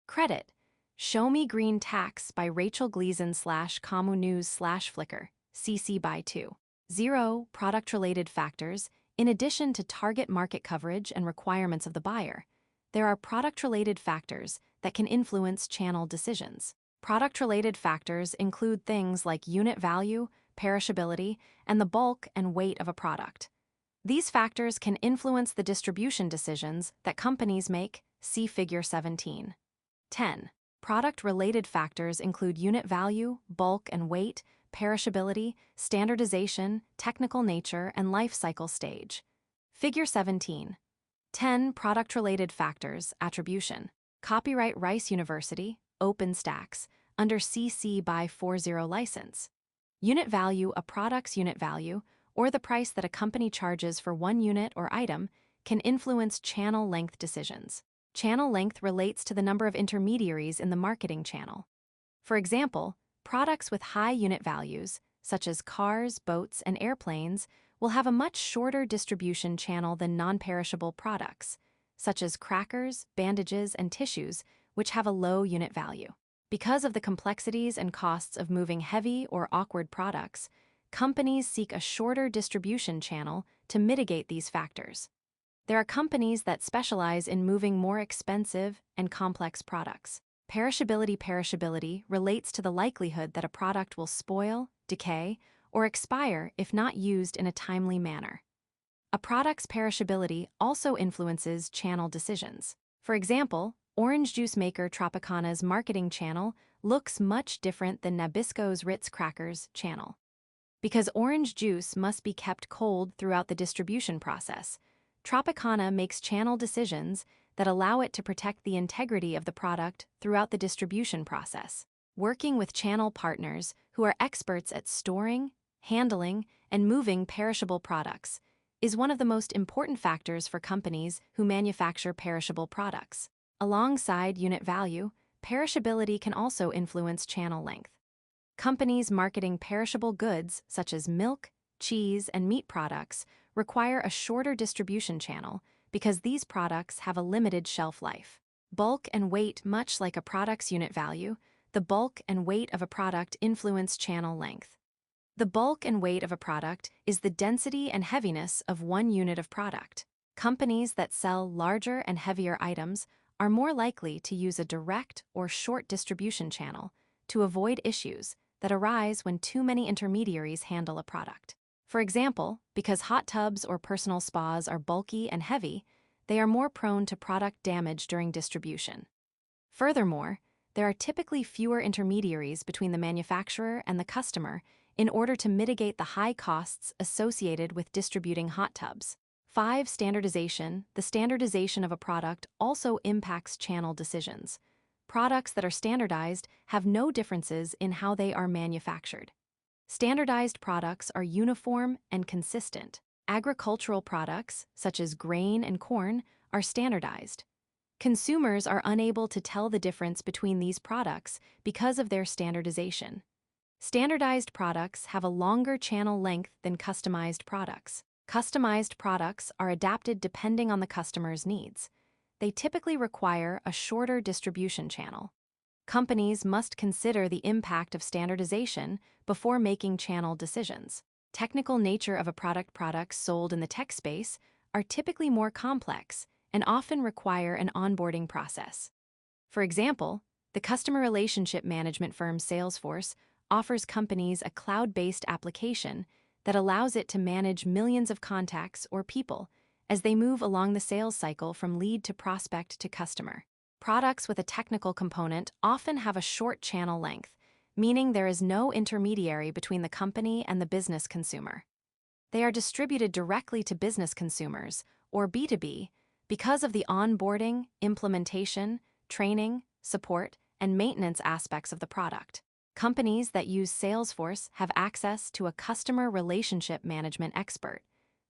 Credit. Show Me Green Tax by Rachel Gleason /Commu News /Flickr, CC by 2. 0. Product-related factors. In addition to target market coverage and requirements of the buyer, there are product-related factors that can influence channel decisions. Product-related factors include things like unit value, perishability, and the bulk and weight of a product. These factors can influence the distribution decisions that companies make. See Figure 17. 10. Product-related factors include unit value, bulk and weight, perishability, standardization, technical nature, and life cycle stage. Figure 17. 10. Product-related factors, attribution. Copyright Rice University, OpenStax, under CC by 40 license. Unit value. A product's unit value, or the price that a company charges for one unit or item, can influence channel length decisions. Channel length relates to the number of intermediaries in the marketing channel. For example, products with high unit values, such as cars, boats, and airplanes, will have a much shorter distribution channel than non-perishable products, such as crackers, bandages, and tissues, which have a low unit value. Because of the complexities and costs of moving heavy or awkward products, companies seek a shorter distribution channel to mitigate these factors. There are companies that specialize in moving more expensive and complex products. Perishability relates to the likelihood that a product will spoil, decay, or expire if not used in a timely manner. A product's perishability also influences channel decisions. For example, orange juice maker Tropicana's marketing channel looks much different than Nabisco's Ritz Crackers channel. Because orange juice must be kept cold throughout the distribution process, Tropicana makes channel decisions that allow it to protect the integrity of the product throughout the distribution process. Working with channel partners who are experts at storing, handling, and moving perishable products is one of the most important factors for companies who manufacture perishable products. Alongside unit value, perishability can also influence channel length. Companies marketing perishable goods such as milk, cheese, and meat products require a shorter distribution channel because these products have a limited shelf life. Bulk and weight. Much like a product's unit value, the bulk and weight of a product influence channel length. The bulk and weight of a product is the density and heaviness of one unit of product. Companies that sell larger and heavier items are more likely to use a direct or short distribution channel to avoid issues that arise when too many intermediaries handle a product. For example, because hot tubs or personal spas are bulky and heavy, they are more prone to product damage during distribution. Furthermore, there are typically fewer intermediaries between the manufacturer and the customer in order to mitigate the high costs associated with distributing hot tubs. 5. Standardization. The standardization of a product also impacts channel decisions. Products that are standardized have no differences in how they are manufactured. Standardized products are uniform and consistent. Agricultural products, such as grain and corn, are standardized. Consumers are unable to tell the difference between these products because of their standardization. Standardized products have a longer channel length than customized products. Customized products are adapted depending on the customer's needs. They typically require a shorter distribution channel. Companies must consider the impact of standardization before making channel decisions. Technical nature of a product. Products sold in the tech space are typically more complex and often require an onboarding process. For example, the customer relationship management firm Salesforce offers companies a cloud-based application that allows it to manage millions of contacts or people as they move along the sales cycle from lead to prospect to customer. Products with a technical component often have a short channel length, meaning there is no intermediary between the company and the business consumer. They are distributed directly to business consumers, or B2B, because of the onboarding, implementation, training, support, and maintenance aspects of the product. Companies that use Salesforce have access to a customer relationship management expert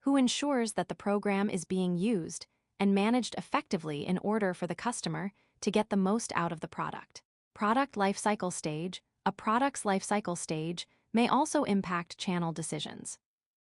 who ensures that the program is being used and managed effectively in order for the customer to get the most out of the product. Product lifecycle stage. A product's lifecycle stage may also impact channel decisions.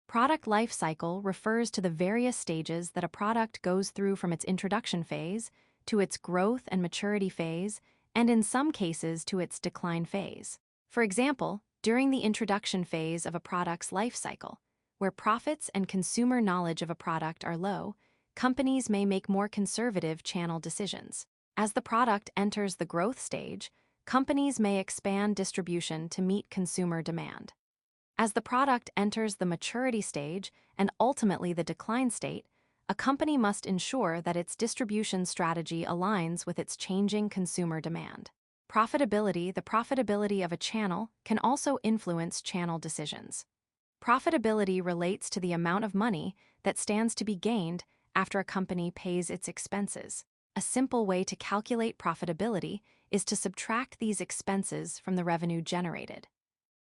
Product lifecycle refers to the various stages that a product goes through from its introduction phase to its growth and maturity phase, and in some cases to its decline phase. For example, during the introduction phase of a product's life cycle, where profits and consumer knowledge of a product are low, companies may make more conservative channel decisions. As the product enters the growth stage, companies may expand distribution to meet consumer demand. As the product enters the maturity stage and ultimately the decline state, a company must ensure that its distribution strategy aligns with its changing consumer demand. Profitability. The profitability of a channel can also influence channel decisions. Profitability relates to the amount of money that stands to be gained after a company pays its expenses. A simple way to calculate profitability is to subtract these expenses from the revenue generated.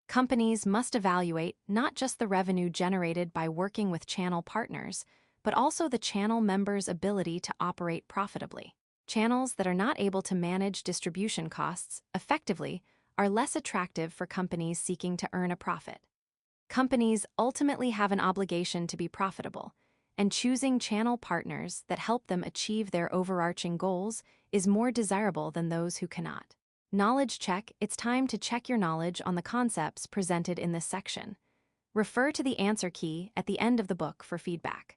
Companies must evaluate not just the revenue generated by working with channel partners, but also the channel members' ability to operate profitably. Channels that are not able to manage distribution costs effectively are less attractive for companies seeking to earn a profit. Companies ultimately have an obligation to be profitable, and choosing channel partners that help them achieve their overarching goals is more desirable than those who cannot. Knowledge check. It's time to check your knowledge on the concepts presented in this section. Refer to the answer key at the end of the book for feedback.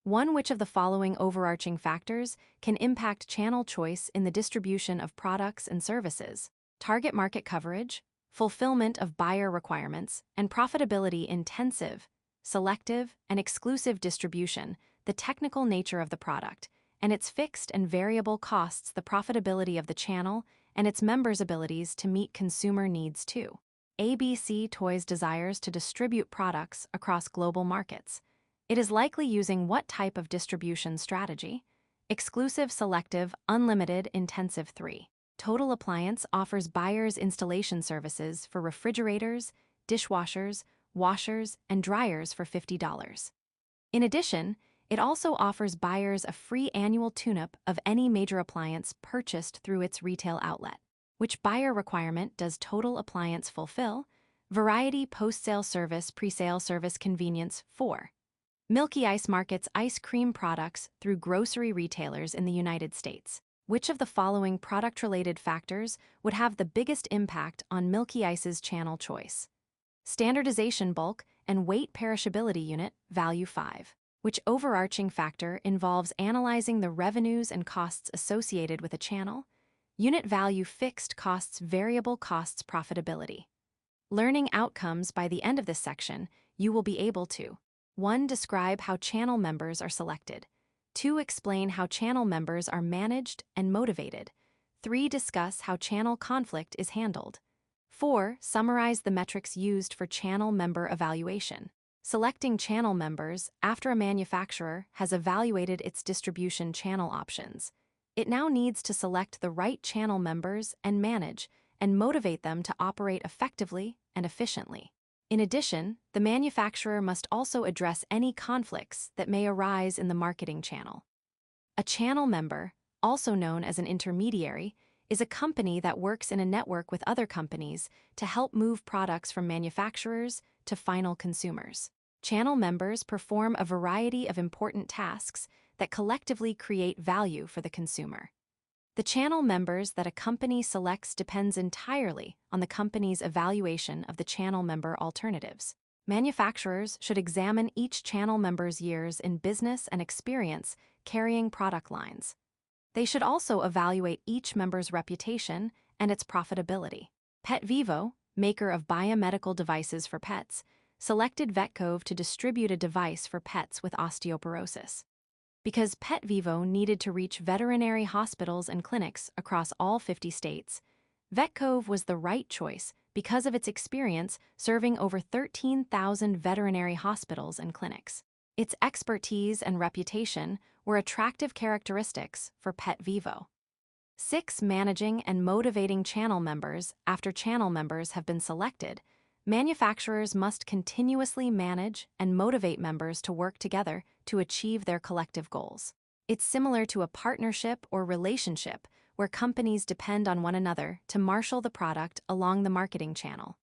1. Which of the following overarching factors can impact channel choice in the distribution of products and services? Target market coverage, fulfillment of buyer requirements, and profitability. Intensive, selective, and exclusive distribution, the technical nature of the product, and its fixed and variable costs. The profitability of the channel and its members' abilities to meet consumer needs too. ABC Toys desires to distribute products across global markets. It is likely using what type of distribution strategy? Exclusive, selective, unlimited, intensive. 3. Total Appliance offers buyers installation services for refrigerators, dishwashers, washers, and dryers for $50. In addition, it also offers buyers a free annual tune-up of any major appliance purchased through its retail outlet. Which buyer requirement does Total Appliance fulfill? Variety, post-sale service, pre-sale service, convenience. 4. Milky Ice markets ice cream products through grocery retailers in the United States. Which of the following product-related factors would have the biggest impact on Milky Ice's channel choice? Standardization, bulk, and weight, perishability unit, value. 5. Which overarching factor involves analyzing the revenues and costs associated with a channel? Unit value, fixed costs, variable costs, profitability. Learning outcomes. By the end of this section, you will be able to 1. Describe how channel members are selected. 2. Explain how channel members are managed and motivated. 3. Discuss how channel conflict is handled. 4. Summarize the metrics used for channel member evaluation. Selecting channel members after a manufacturer has evaluated its distribution channel options. It now needs to select the right channel members and manage and motivate them to operate effectively and efficiently. In addition, the manufacturer must also address any conflicts that may arise in the marketing channel. A channel member, also known as an intermediary, is a company that works in a network with other companies to help move products from manufacturers to final consumers. Channel members perform a variety of important tasks that collectively create value for the consumer. The channel members that a company selects depends entirely on the company's evaluation of the channel member alternatives. Manufacturers should examine each channel member's years in business and experience carrying product lines. They should also evaluate each member's reputation and its profitability. Pet Vivo, maker of biomedical devices for pets, selected Vetcove to distribute a device for pets with osteoporosis. Because Pet Vivo needed to reach veterinary hospitals and clinics across all 50 states, Vetcove was the right choice because of its experience serving over 13,000 veterinary hospitals and clinics. Its expertise and reputation were attractive characteristics for Pet Vivo. 6. Managing and motivating channel members. After channel members have been selected, manufacturers must continuously manage and motivate members to work together to achieve their collective goals. It's similar to a partnership or relationship where companies depend on one another to marshal the product along the marketing channel.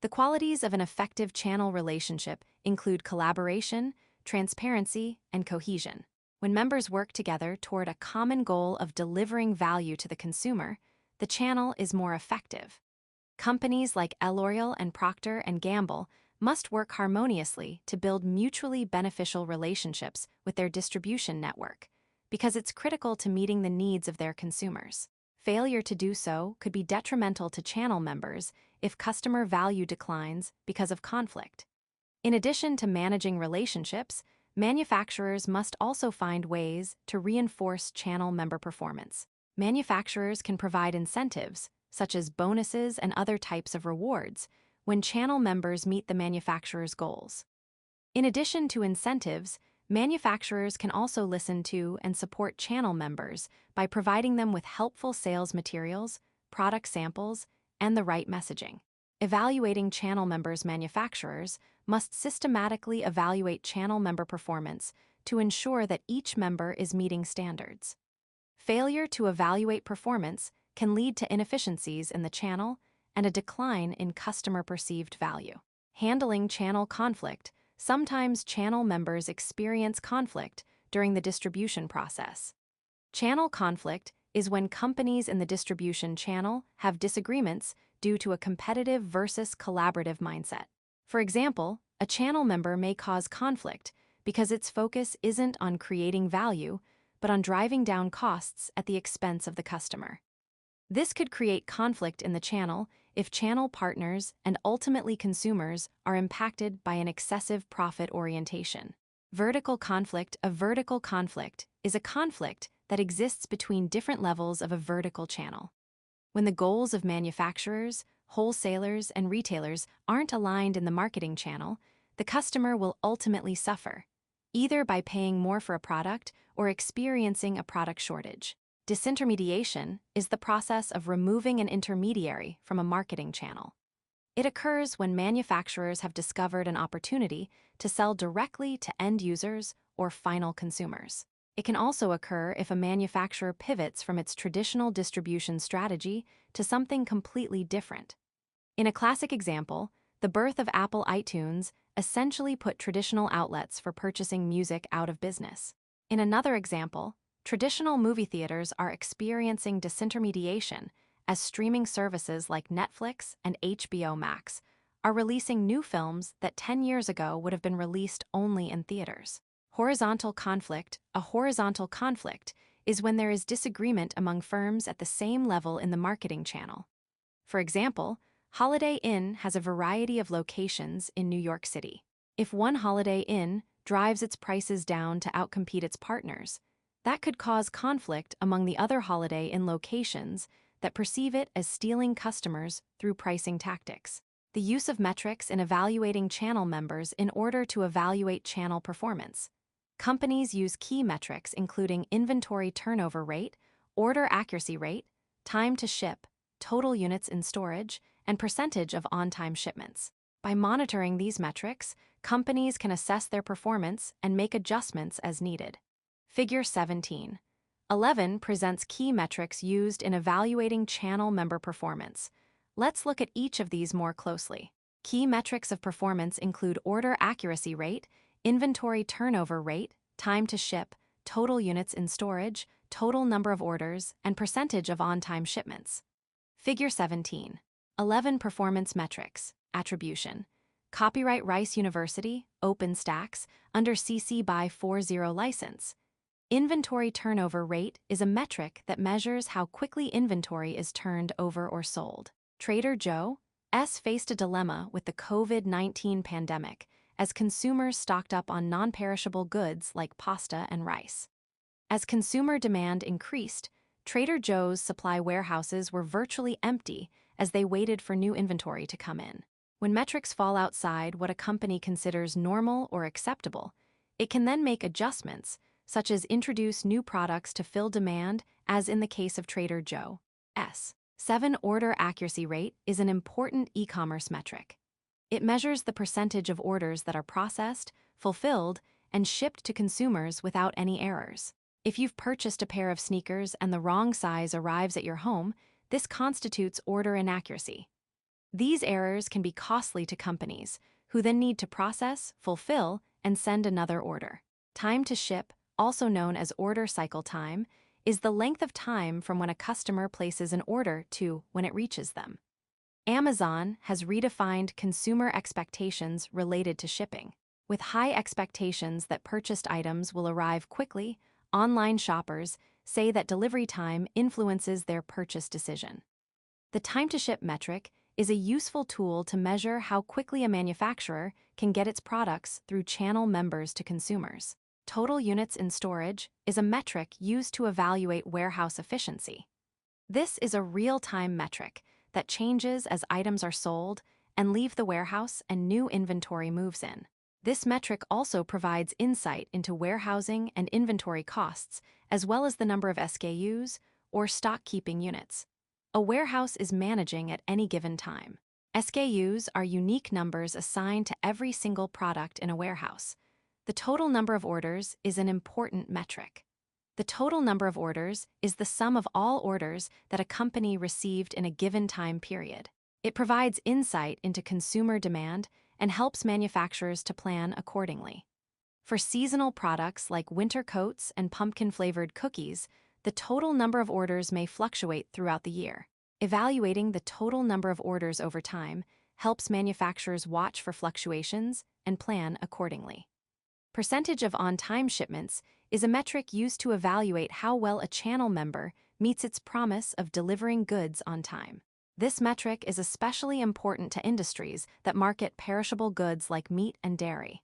The qualities of an effective channel relationship include collaboration, transparency, and cohesion. When members work together toward a common goal of delivering value to the consumer, the channel is more effective. Companies like L'Oreal and Procter & Gamble must work harmoniously to build mutually beneficial relationships with their distribution network, because it's critical to meeting the needs of their consumers. Failure to do so could be detrimental to channel members if customer value declines because of conflict. In addition to managing relationships, manufacturers must also find ways to reinforce channel member performance. Manufacturers can provide incentives, such as bonuses and other types of rewards, when channel members meet the manufacturer's goals. In addition to incentives, manufacturers can also listen to and support channel members by providing them with helpful sales materials, product samples, and the right messaging. Evaluating channel members. Manufacturers must systematically evaluate channel member performance to ensure that each member is meeting standards. Failure to evaluate performance can lead to inefficiencies in the channel and a decline in customer perceived value. Handling channel conflict. Sometimes channel members experience conflict during the distribution process. Channel conflict is when companies in the distribution channel have disagreements due to a competitive versus collaborative mindset. For example, a channel member may cause conflict because its focus isn't on creating value, but on driving down costs at the expense of the customer. This could create conflict in the channel if channel partners and ultimately consumers are impacted by an excessive profit orientation. Vertical conflict. A vertical conflict is a conflict that exists between different levels of a vertical channel. When the goals of manufacturers, wholesalers, and retailers aren't aligned in the marketing channel, the customer will ultimately suffer, either by paying more for a product or experiencing a product shortage. Disintermediation is the process of removing an intermediary from a marketing channel. It occurs when manufacturers have discovered an opportunity to sell directly to end users or final consumers. It can also occur if a manufacturer pivots from its traditional distribution strategy to something completely different. In a classic example, the birth of Apple iTunes essentially put traditional outlets for purchasing music out of business. In another example, traditional movie theaters are experiencing disintermediation as streaming services like Netflix and HBO Max are releasing new films that 10 years ago would have been released only in theaters. Horizontal conflict. A horizontal conflict is when there is disagreement among firms at the same level in the marketing channel. For example, Holiday Inn has a variety of locations in New York City. If one Holiday Inn drives its prices down to outcompete its partners, that could cause conflict among the other Holiday Inn locations that perceive it as stealing customers through pricing tactics. The use of metrics in evaluating channel members in order to evaluate channel performance. Companies use key metrics including inventory turnover rate, order accuracy rate, time to ship, total units in storage, and percentage of on-time shipments. By monitoring these metrics, companies can assess their performance and make adjustments as needed. Figure 17. 11 presents key metrics used in evaluating channel member performance. Let's look at each of these more closely. Key metrics of performance include order accuracy rate, inventory turnover rate, time to ship, total units in storage, total number of orders, and percentage of on-time shipments. Figure 17. 11 performance metrics. Attribution. Copyright Rice University, OpenStax, under CC by 40 license. Inventory turnover rate is a metric that measures how quickly inventory is turned over or sold. Trader Joe's faced a dilemma with the COVID-19 pandemic as consumers stocked up on non-perishable goods like pasta and rice. As consumer demand increased, Trader Joe's supply warehouses were virtually empty as they waited for new inventory to come in. When metrics fall outside what a company considers normal or acceptable, it can then make adjustments, such as introduce new products to fill demand, as in the case of Trader Joe's. 7. Order accuracy rate is an important e-commerce metric. It measures the percentage of orders that are processed, fulfilled, and shipped to consumers without any errors. If you've purchased a pair of sneakers and the wrong size arrives at your home, this constitutes order inaccuracy. These errors can be costly to companies, who then need to process, fulfill, and send another order. Time to ship, also known as order cycle time, is the length of time from when a customer places an order to when it reaches them. Amazon has redefined consumer expectations related to shipping. With high expectations that purchased items will arrive quickly, online shoppers say that delivery time influences their purchase decision. The time-to-ship metric is a useful tool to measure how quickly a manufacturer can get its products through channel members to consumers. Total units in storage is a metric used to evaluate warehouse efficiency. This is a real-time metric that changes as items are sold and leave the warehouse and new inventory moves in. This metric also provides insight into warehousing and inventory costs, as well as the number of SKUs, or stock-keeping units, a warehouse is managing at any given time. SKUs are unique numbers assigned to every single product in a warehouse. The total number of orders is an important metric. The total number of orders is the sum of all orders that a company received in a given time period. It provides insight into consumer demand and helps manufacturers to plan accordingly. For seasonal products like winter coats and pumpkin-flavored cookies, the total number of orders may fluctuate throughout the year. Evaluating the total number of orders over time helps manufacturers watch for fluctuations and plan accordingly. Percentage of on-time shipments is a metric used to evaluate how well a channel member meets its promise of delivering goods on time. This metric is especially important to industries that market perishable goods like meat and dairy.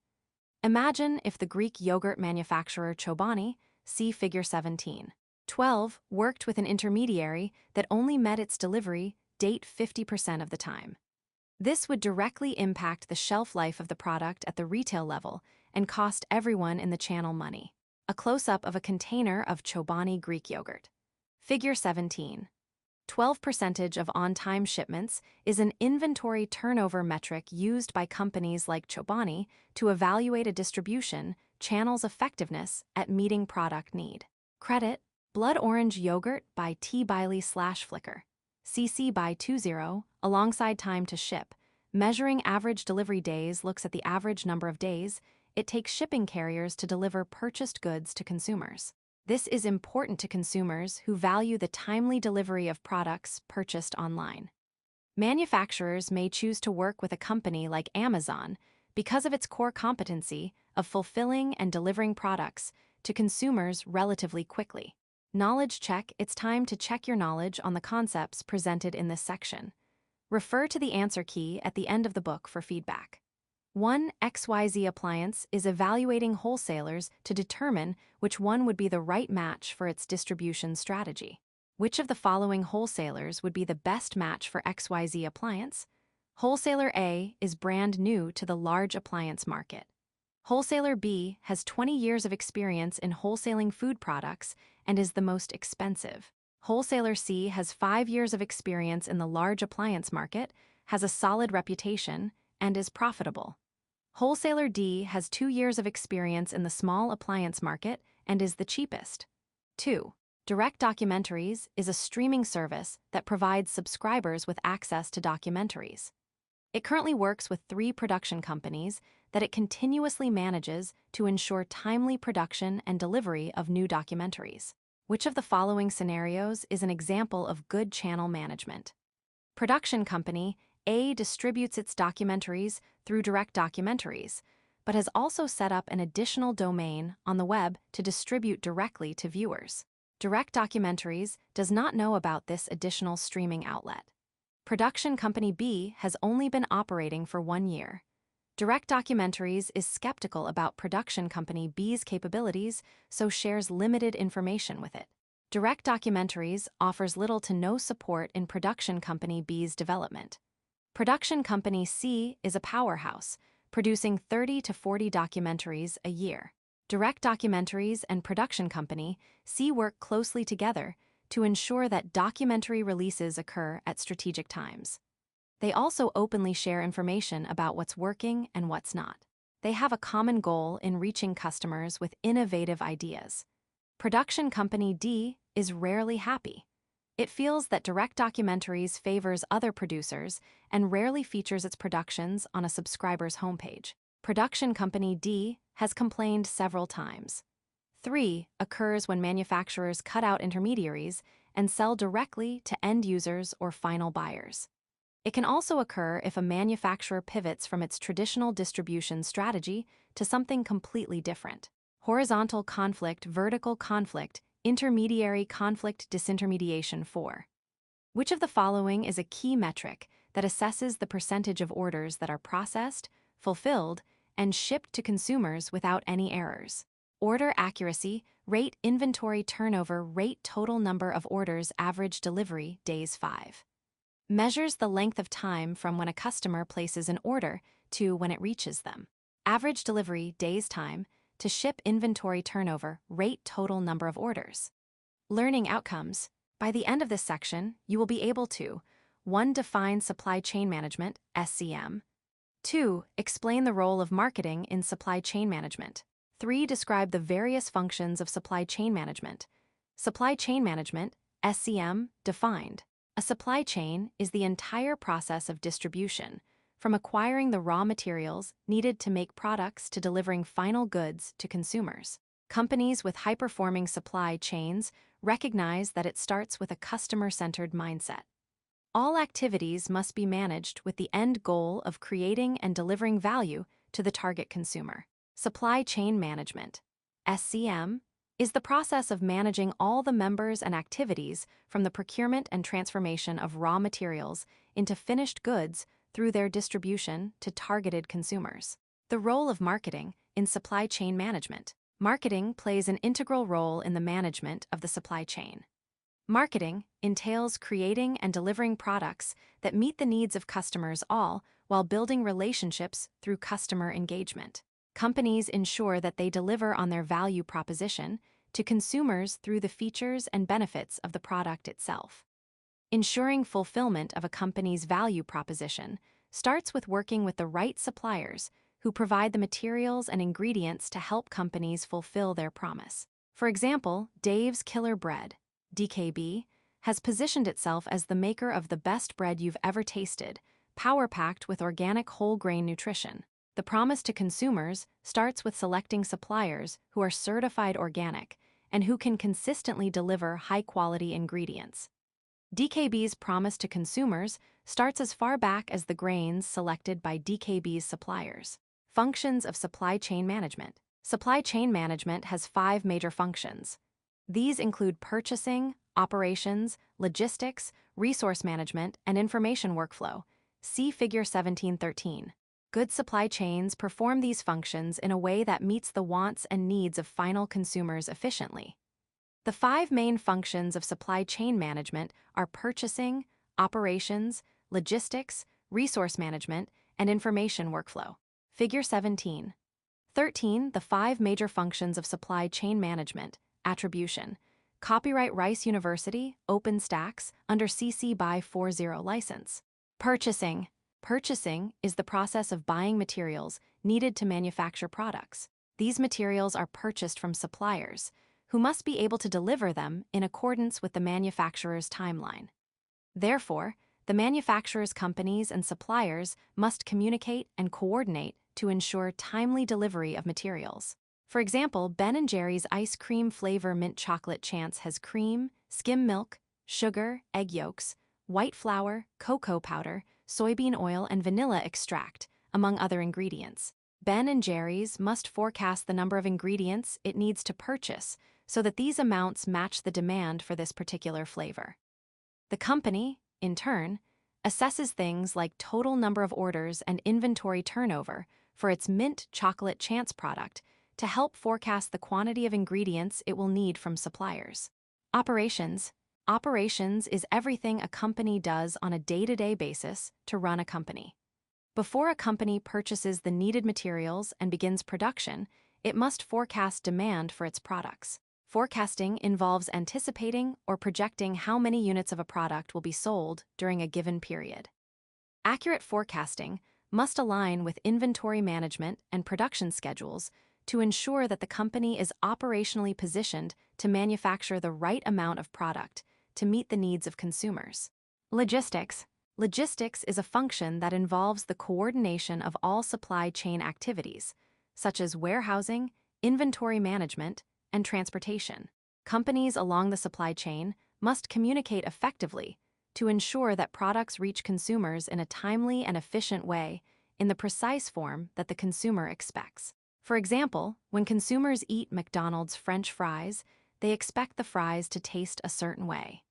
Imagine if the Greek yogurt manufacturer Chobani, see Figure 17.12, worked with an intermediary that only met its delivery date 50% of the time. This would directly impact the shelf life of the product at the retail level and cost everyone in the channel money. A close-up of a container of Chobani Greek yogurt. Figure 17. 12% of on-time shipments is an inventory turnover metric used by companies like Chobani to evaluate a distribution channel's effectiveness at meeting product need. Credit: Blood Orange Yogurt by T. Biley/Flickr. CC by 20, alongside time to ship. Measuring average delivery days looks at the average number of days it takes shipping carriers to deliver purchased goods to consumers. This is important to consumers who value the timely delivery of products purchased online. Manufacturers may choose to work with a company like Amazon because of its core competency of fulfilling and delivering products to consumers relatively quickly. Knowledge check: it's time to check your knowledge on the concepts presented in this section. Refer to the answer key at the end of the book for feedback. 1. XYZ Appliance is evaluating wholesalers to determine which one would be the right match for its distribution strategy. Which of the following wholesalers would be the best match for XYZ Appliance? Wholesaler A is brand new to the large appliance market. Wholesaler B has 20 years of experience in wholesaling food products and is the most expensive. Wholesaler C has 5 years of experience in the large appliance market, has a solid reputation, and is profitable. Wholesaler D has 2 years of experience in the small appliance market and is the cheapest. 2. Direct Documentaries is a streaming service that provides subscribers with access to documentaries. It currently works with 3 production companies that it continuously manages to ensure timely production and delivery of new documentaries. Which of the following scenarios is an example of good channel management? Production company A distributes its documentaries through Direct Documentaries, but has also set up an additional domain on the web to distribute directly to viewers. Direct Documentaries does not know about this additional streaming outlet. Production company B has only been operating for 1 year. Direct Documentaries is skeptical about production company B's capabilities, so shares limited information with it. Direct Documentaries offers little to no support in production company B's development. Production company C is a powerhouse, producing 30 to 40 documentaries a year. Direct documentaries and production company work closely together to ensure that documentary releases occur at strategic times. They also openly share information about what's working and what's not. They have a common goal in reaching customers with innovative ideas. Production company D is rarely happy. It feels that direct documentaries favors other producers and rarely features its productions on a subscriber's homepage. Production company D has complained several times. 3 occurs when manufacturers cut out intermediaries and sell directly to end users or final buyers. It can also occur if a manufacturer pivots from its traditional distribution strategy to something completely different. Horizontal conflict, vertical conflict, intermediary conflict, disintermediation. 4. Which of the following is a key metric that assesses the percentage of orders that are processed, fulfilled, and shipped to consumers without any errors? Order accuracy, rate, inventory turnover rate, total number of orders, average delivery days. 5. Measures the length of time from when a customer places an order to when it reaches them. Average delivery days, time to ship, inventory turnover rate, total number of orders. Learning outcomes. By the end of this section, you will be able to 1. Define supply chain management, SCM. 2. Explain the role of marketing in supply chain management. 3. Describe the various functions of supply chain management. Supply chain management, SCM, defined. A supply chain is the entire process of distribution, from acquiring the raw materials needed to make products to delivering final goods to consumers. Companies with high-performing supply chains recognize that it starts with a customer-centered mindset. All activities must be managed with the end goal of creating and delivering value to the target consumer. Supply chain management, SCM, is the process of managing all the members and activities from the procurement and transformation of raw materials into finished goods through their distribution to targeted consumers. The role of marketing in supply chain management. Marketing plays an integral role in the management of the supply chain. Marketing entails creating and delivering products that meet the needs of customers, all while building relationships through customer engagement. Companies ensure that they deliver on their value proposition to consumers through the features and benefits of the product itself. Ensuring fulfillment of a company's value proposition starts with working with the right suppliers who provide the materials and ingredients to help companies fulfill their promise. For example, Dave's Killer Bread, DKB, has positioned itself as the maker of the best bread you've ever tasted, power-packed with organic whole-grain nutrition. The promise to consumers starts with selecting suppliers who are certified organic and who can consistently deliver high-quality ingredients. DKB's promise to consumers starts as far back as the grains selected by DKB's suppliers. Functions of supply chain management. Supply chain management has 5 major functions. These include purchasing, operations, logistics, resource management, and information workflow. See Figure 1713. Good supply chains perform these functions in a way that meets the wants and needs of final consumers efficiently. The 5 main functions of supply chain management are purchasing, operations, logistics, resource management, and information workflow. Figure 17. 13. The 5 major functions of supply chain management. Attribution. Copyright Rice University, OpenStax, under CC BY 40 license. Purchasing. Purchasing is the process of buying materials needed to manufacture products. These materials are purchased from suppliers, who must be able to deliver them in accordance with the manufacturer's timeline. Therefore, the manufacturer's companies and suppliers must communicate and coordinate to ensure timely delivery of materials. For example, Ben & Jerry's ice cream flavor mint chocolate chance has cream, skim milk, sugar, egg yolks, white flour, cocoa powder, soybean oil, and vanilla extract, among other ingredients. Ben & Jerry's must forecast the number of ingredients it needs to purchase so that these amounts match the demand for this particular flavor. The company, in turn, assesses things like total number of orders and inventory turnover for its mint chocolate chance product to help forecast the quantity of ingredients it will need from suppliers. Operations. Operations is everything a company does on a day-to-day basis to run a company. Before a company purchases the needed materials and begins production, it must forecast demand for its products. Forecasting involves anticipating or projecting how many units of a product will be sold during a given period. Accurate forecasting must align with inventory management and production schedules to ensure that the company is operationally positioned to manufacture the right amount of product to meet the needs of consumers. Logistics. Logistics is a function that involves the coordination of all supply chain activities, such as warehousing, inventory management, and transportation. Companies along the supply chain must communicate effectively to ensure that products reach consumers in a timely and efficient way in the precise form that the consumer expects. For example, when consumers eat McDonald's French fries, they expect the fries to taste a certain way.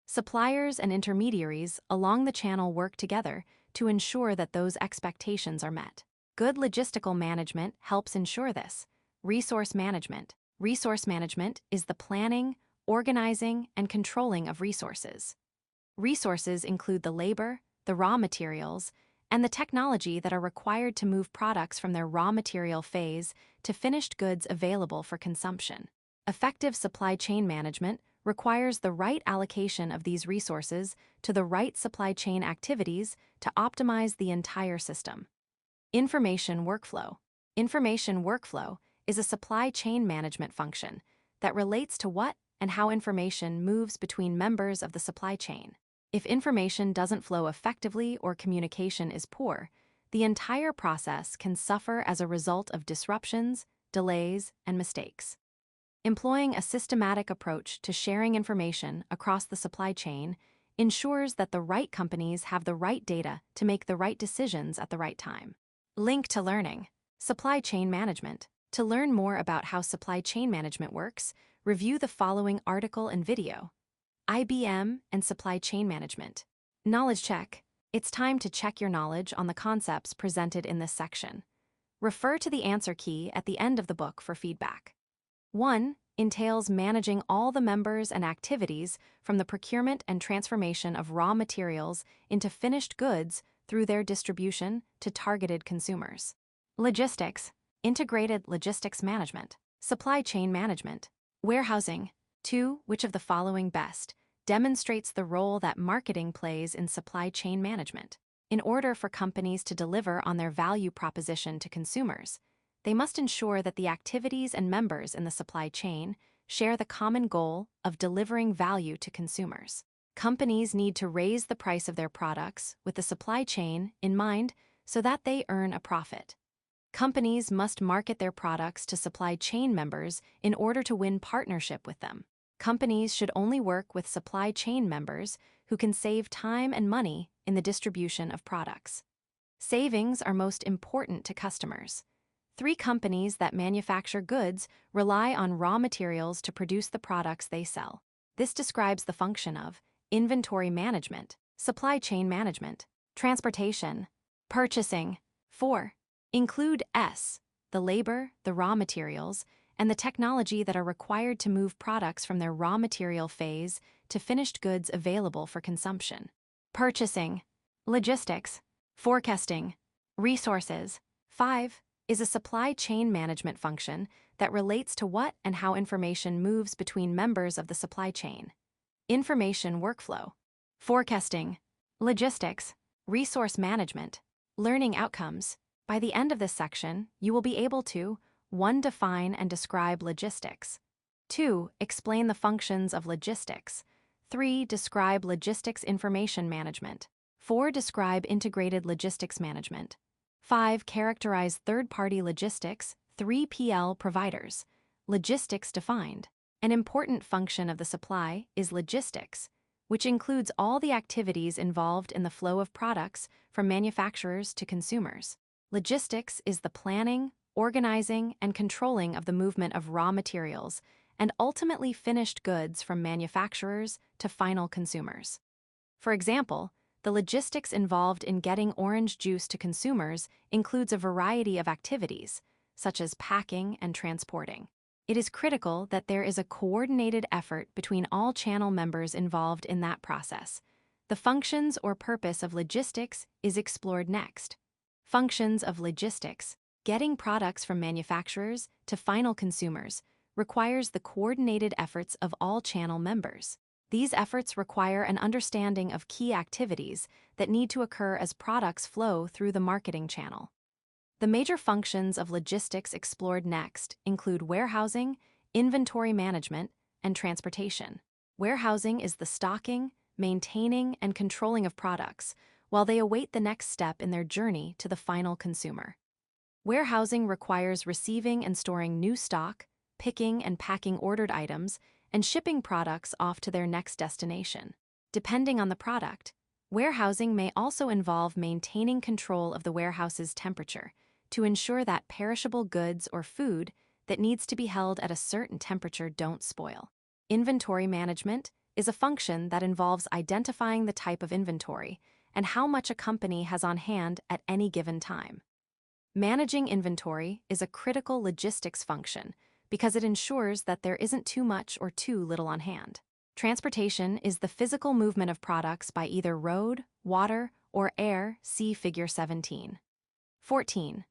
Suppliers and intermediaries along the channel work together to ensure that those expectations are met. Good logistical management helps ensure this. Resource management. Resource management is the planning, organizing, and controlling of resources. Resources include the labor, the raw materials, and the technology that are required to move products from their raw material phase to finished goods available for consumption. Effective supply chain management requires the right allocation of these resources to the right supply chain activities to optimize the entire system. Information workflow. Information workflow is a supply chain management function that relates to what and how information moves between members of the supply chain. If information doesn't flow effectively or communication is poor, the entire process can suffer as a result of disruptions, delays, and mistakes. Employing a systematic approach to sharing information across the supply chain ensures that the right companies have the right data to make the right decisions at the right time. Link to learning. Supply chain management. To learn more about how supply chain management works, review the following article and video. IBM and supply chain management. Knowledge check. It's time to check your knowledge on the concepts presented in this section. Refer to the answer key at the end of the book for feedback. 1. Entails managing all the members and activities from the procurement and transformation of raw materials into finished goods through their distribution to targeted consumers. Logistics. Integrated logistics management. Supply chain management. Warehousing. 2. Which of the following best demonstrates the role that marketing plays in supply chain management? In order for companies to deliver on their value proposition to consumers, they must ensure that the activities and members in the supply chain share the common goal of delivering value to consumers. Companies need to raise the price of their products with the supply chain in mind so that they earn a profit. Companies must market their products to supply chain members in order to win partnership with them. Companies should only work with supply chain members who can save time and money in the distribution of products. Savings are most important to customers. 3 companies that manufacture goods rely on raw materials to produce the products they sell. This describes the function of inventory management, supply chain management, transportation, purchasing. 4. Include S, the labor, the raw materials, and the technology that are required to move products from their raw material phase to finished goods available for consumption. Purchasing, logistics, forecasting, resources. 5. Is a supply chain management function that relates to what and how information moves between members of the supply chain. Information workflow, forecasting, logistics, resource management, learning outcomes. By the end of this section, you will be able to 1. Define and describe logistics. 2. Explain the functions of logistics. 3. Describe logistics information management. 4. Describe integrated logistics management. 5. Characterize third-party logistics, 3PL providers. Logistics defined. An important function of the supply is logistics, which includes all the activities involved in the flow of products from manufacturers to consumers. Logistics is the planning, organizing, and controlling of the movement of raw materials and ultimately finished goods from manufacturers to final consumers. For example, the logistics involved in getting orange juice to consumers includes a variety of activities, such as packing and transporting. It is critical that there is a coordinated effort between all channel members involved in that process. The functions or purpose of logistics is explored next. Functions of logistics. Getting products from manufacturers to final consumers requires the coordinated efforts of all channel members. These efforts require an understanding of key activities that need to occur as products flow through the marketing channel. The major functions of logistics explored next include warehousing, inventory management, and transportation. Warehousing is the stocking, maintaining, and controlling of products while they await the next step in their journey to the final consumer. Warehousing requires receiving and storing new stock, picking and packing ordered items, and shipping products off to their next destination. Depending on the product, warehousing may also involve maintaining control of the warehouse's temperature to ensure that perishable goods or food that needs to be held at a certain temperature don't spoil. Inventory management is a function that involves identifying the type of inventory and how much a company has on hand at any given time. Managing inventory is a critical logistics function because it ensures that there isn't too much or too little on hand. Transportation is the physical movement of products by either road, water, or air, see Figure 17. 14.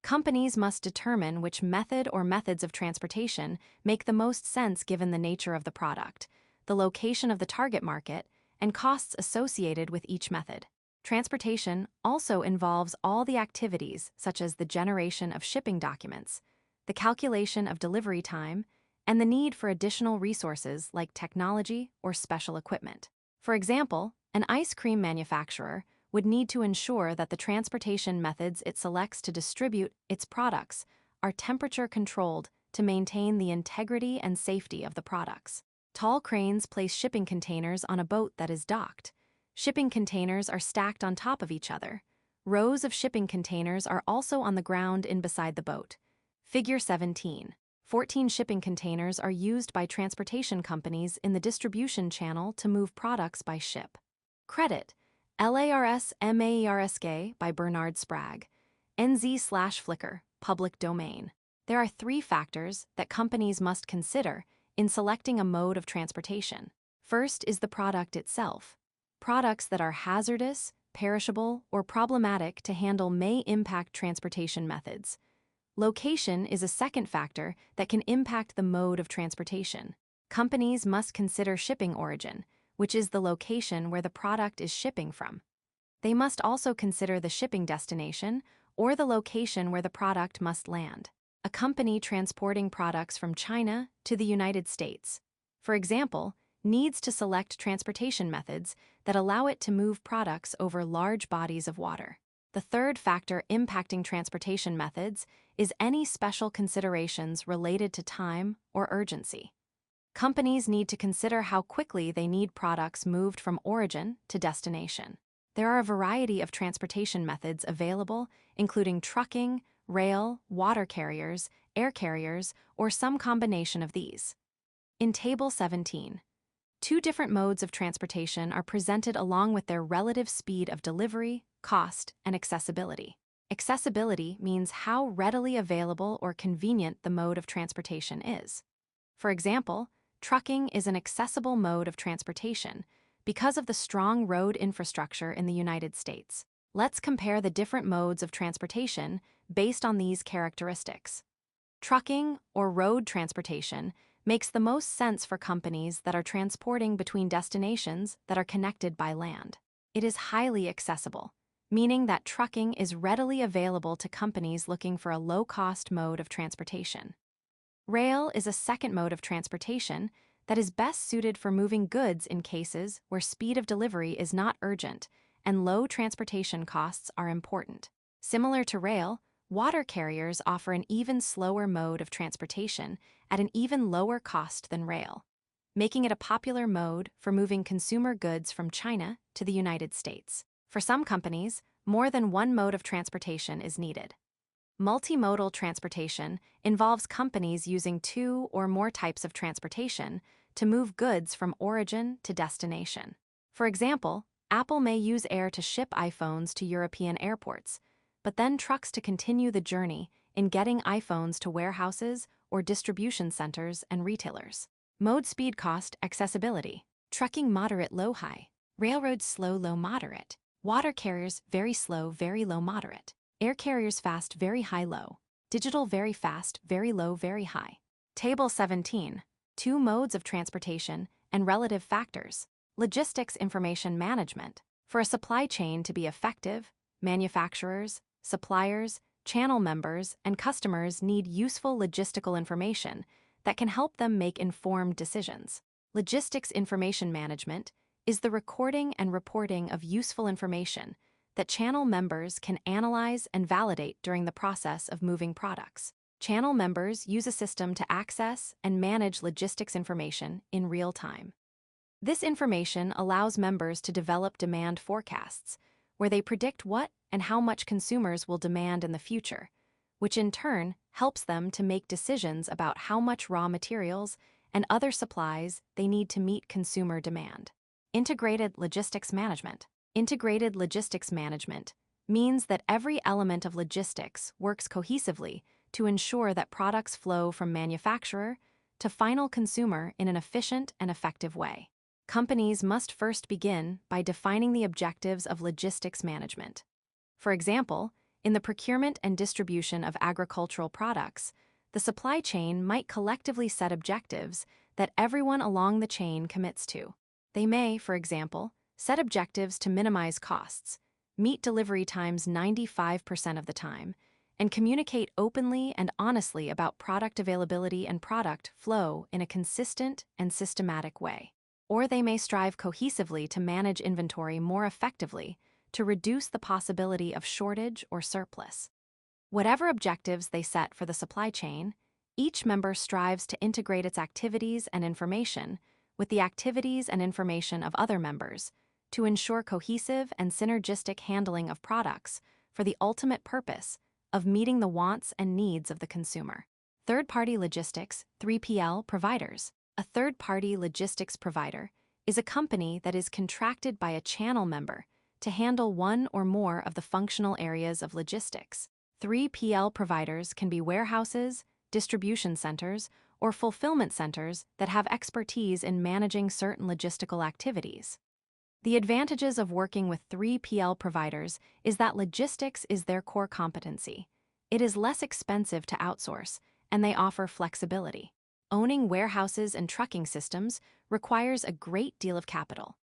Companies must determine which method or methods of transportation make the most sense given the nature of the product, the location of the target market, and costs associated with each method. Transportation also involves all the activities such as the generation of shipping documents, the calculation of delivery time, and the need for additional resources like technology or special equipment. For example, an ice cream manufacturer would need to ensure that the transportation methods it selects to distribute its products are temperature-controlled to maintain the integrity and safety of the products. Tall cranes place shipping containers on a boat that is docked. Shipping containers are stacked on top of each other. Rows of shipping containers are also on the ground in beside the boat. Figure 17. 14 shipping containers are used by transportation companies in the distribution channel to move products by ship. Credit: LARS MAERSK by Bernard Sprague. NZ/Flickr, public domain. There are 3 factors that companies must consider in selecting a mode of transportation. First is the product itself. Products that are hazardous, perishable, or problematic to handle may impact transportation methods. Location is a second factor that can impact the mode of transportation. Companies must consider shipping origin, which is the location where the product is shipping from. They must also consider the shipping destination or the location where the product must land. A company transporting products from China to the United States, for example, needs to select transportation methods that allow it to move products over large bodies of water. The third factor impacting transportation methods is any special considerations related to time or urgency. Companies need to consider how quickly they need products moved from origin to destination. There are a variety of transportation methods available, including trucking, rail, water carriers, air carriers, or some combination of these. In Table 17, 2 different modes of transportation are presented along with their relative speed of delivery, cost, and accessibility. Accessibility means how readily available or convenient the mode of transportation is. For example, trucking is an accessible mode of transportation because of the strong road infrastructure in the United States. Let's compare the different modes of transportation based on these characteristics. Trucking, or road transportation, makes the most sense for companies that are transporting between destinations that are connected by land. It is highly accessible, meaning that trucking is readily available to companies looking for a low-cost mode of transportation. Rail is a second mode of transportation that is best suited for moving goods in cases where speed of delivery is not urgent and low transportation costs are important. Similar to rail, water carriers offer an even slower mode of transportation at an even lower cost than rail, making it a popular mode for moving consumer goods from China to the United States. For some companies, more than one mode of transportation is needed. Multimodal transportation involves companies using 2 or more types of transportation to move goods from origin to destination. For example, Apple may use air to ship iPhones to European airports, but then trucks to continue the journey in getting iPhones to warehouses or distribution centers and retailers. Mode: speed, cost, accessibility. Trucking: moderate, low, high. Railroads: slow, low, moderate. Water carriers: very slow, very low, moderate. Air carriers fast, very high, low. Digital, very fast, very low, very high. Table 17. Two modes of transportation and relative factors. Logistics information management. For a supply chain to be effective, manufacturers, suppliers, channel members, and customers need useful logistical information that can help them make informed decisions. Logistics information management is the recording and reporting of useful information that channel members can analyze and validate during the process of moving products. Channel members use a system to access and manage logistics information in real time. This information allows members to develop demand forecasts, where they predict what and how much consumers will demand in the future, which in turn helps them to make decisions about how much raw materials and other supplies they need to meet consumer demand. Integrated logistics management. Integrated logistics management means that every element of logistics works cohesively to ensure that products flow from manufacturer to final consumer in an efficient and effective way. Companies must first begin by defining the objectives of logistics management. For example, in the procurement and distribution of agricultural products, the supply chain might collectively set objectives that everyone along the chain commits to. They may, for example, set objectives to minimize costs, meet delivery times 95% of the time, and communicate openly and honestly about product availability and product flow in a consistent and systematic way. Or they may strive cohesively to manage inventory more effectively to reduce the possibility of shortage or surplus. Whatever objectives they set for the supply chain, each member strives to integrate its activities and information with the activities and information of other members to ensure cohesive and synergistic handling of products for the ultimate purpose of meeting the wants and needs of the consumer. Third-party logistics, 3PL providers. A third-party logistics provider is a company that is contracted by a channel member to handle one or more of the functional areas of logistics. 3PL providers can be warehouses, distribution centers, or fulfillment centers that have expertise in managing certain logistical activities. The advantages of working with 3PL providers is that logistics is their core competency. It is less expensive to outsource, and they offer flexibility. Owning warehouses and trucking systems requires a great deal of capital.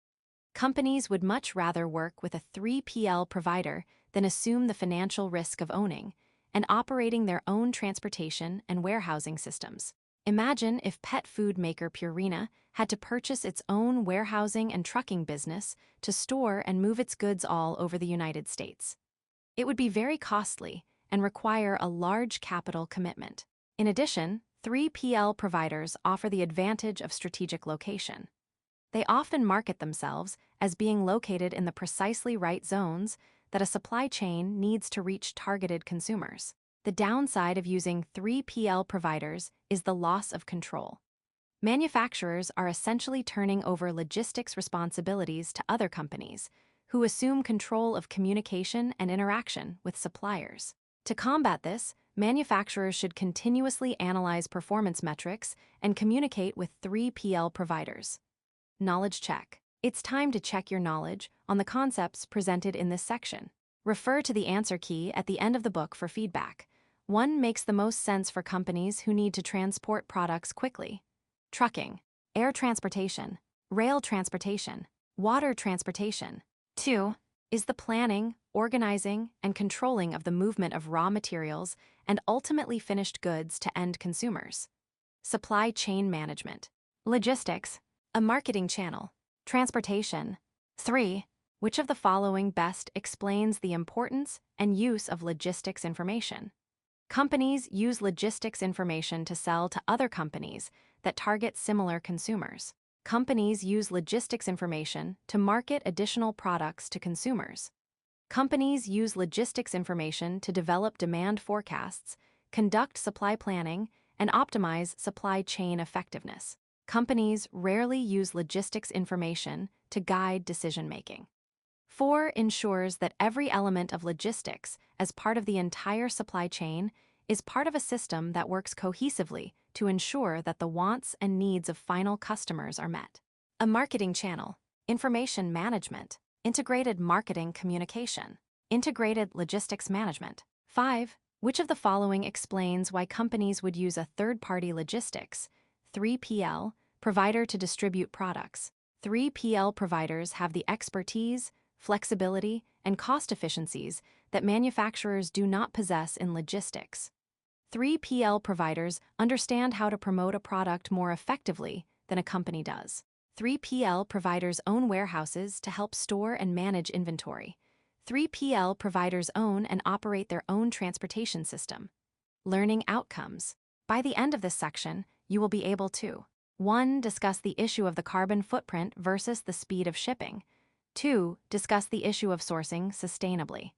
Companies would much rather work with a 3PL provider than assume the financial risk of owning and operating their own transportation and warehousing systems. Imagine if pet food maker Purina had to purchase its own warehousing and trucking business to store and move its goods all over the United States. It would be very costly and require a large capital commitment. In addition, 3PL providers offer the advantage of strategic location. They often market themselves as being located in the precisely right zones that a supply chain needs to reach targeted consumers. The downside of using 3PL providers is the loss of control. Manufacturers are essentially turning over logistics responsibilities to other companies, who assume control of communication and interaction with suppliers. To combat this, manufacturers should continuously analyze performance metrics and communicate with 3PL providers. Knowledge check. It's time to check your knowledge on the concepts presented in this section. Refer to the answer key at the end of the book for feedback. One makes the most sense for companies who need to transport products quickly. Trucking, air transportation, rail transportation, water transportation. 2. Is the planning, organizing, and controlling of the movement of raw materials and ultimately finished goods to end consumers. Supply chain management. Logistics, a marketing channel. Transportation. 3. Which of the following best explains the importance and use of logistics information? Companies use logistics information to sell to other companies that target similar consumers. Companies use logistics information to market additional products to consumers. Companies use logistics information to develop demand forecasts, conduct supply planning, and optimize supply chain effectiveness. Companies rarely use logistics information to guide decision-making. 4. Ensures that every element of logistics as part of the entire supply chain is part of a system that works cohesively to ensure that the wants and needs of final customers are met. A marketing channel, information management, integrated marketing communication. Integrated logistics management. 5. Which of the following explains why companies would use a third-party logistics, 3PL, provider to distribute products? 3PL providers have the expertise, flexibility, and cost efficiencies that manufacturers do not possess in logistics. 3PL providers understand how to promote a product more effectively than a company does. 3PL providers own warehouses to help store and manage inventory. 3PL providers own and operate their own transportation system. Learning outcomes. By the end of this section, you will be able to 1. Discuss the issue of the carbon footprint versus the speed of shipping. 2. Discuss the issue of sourcing sustainably.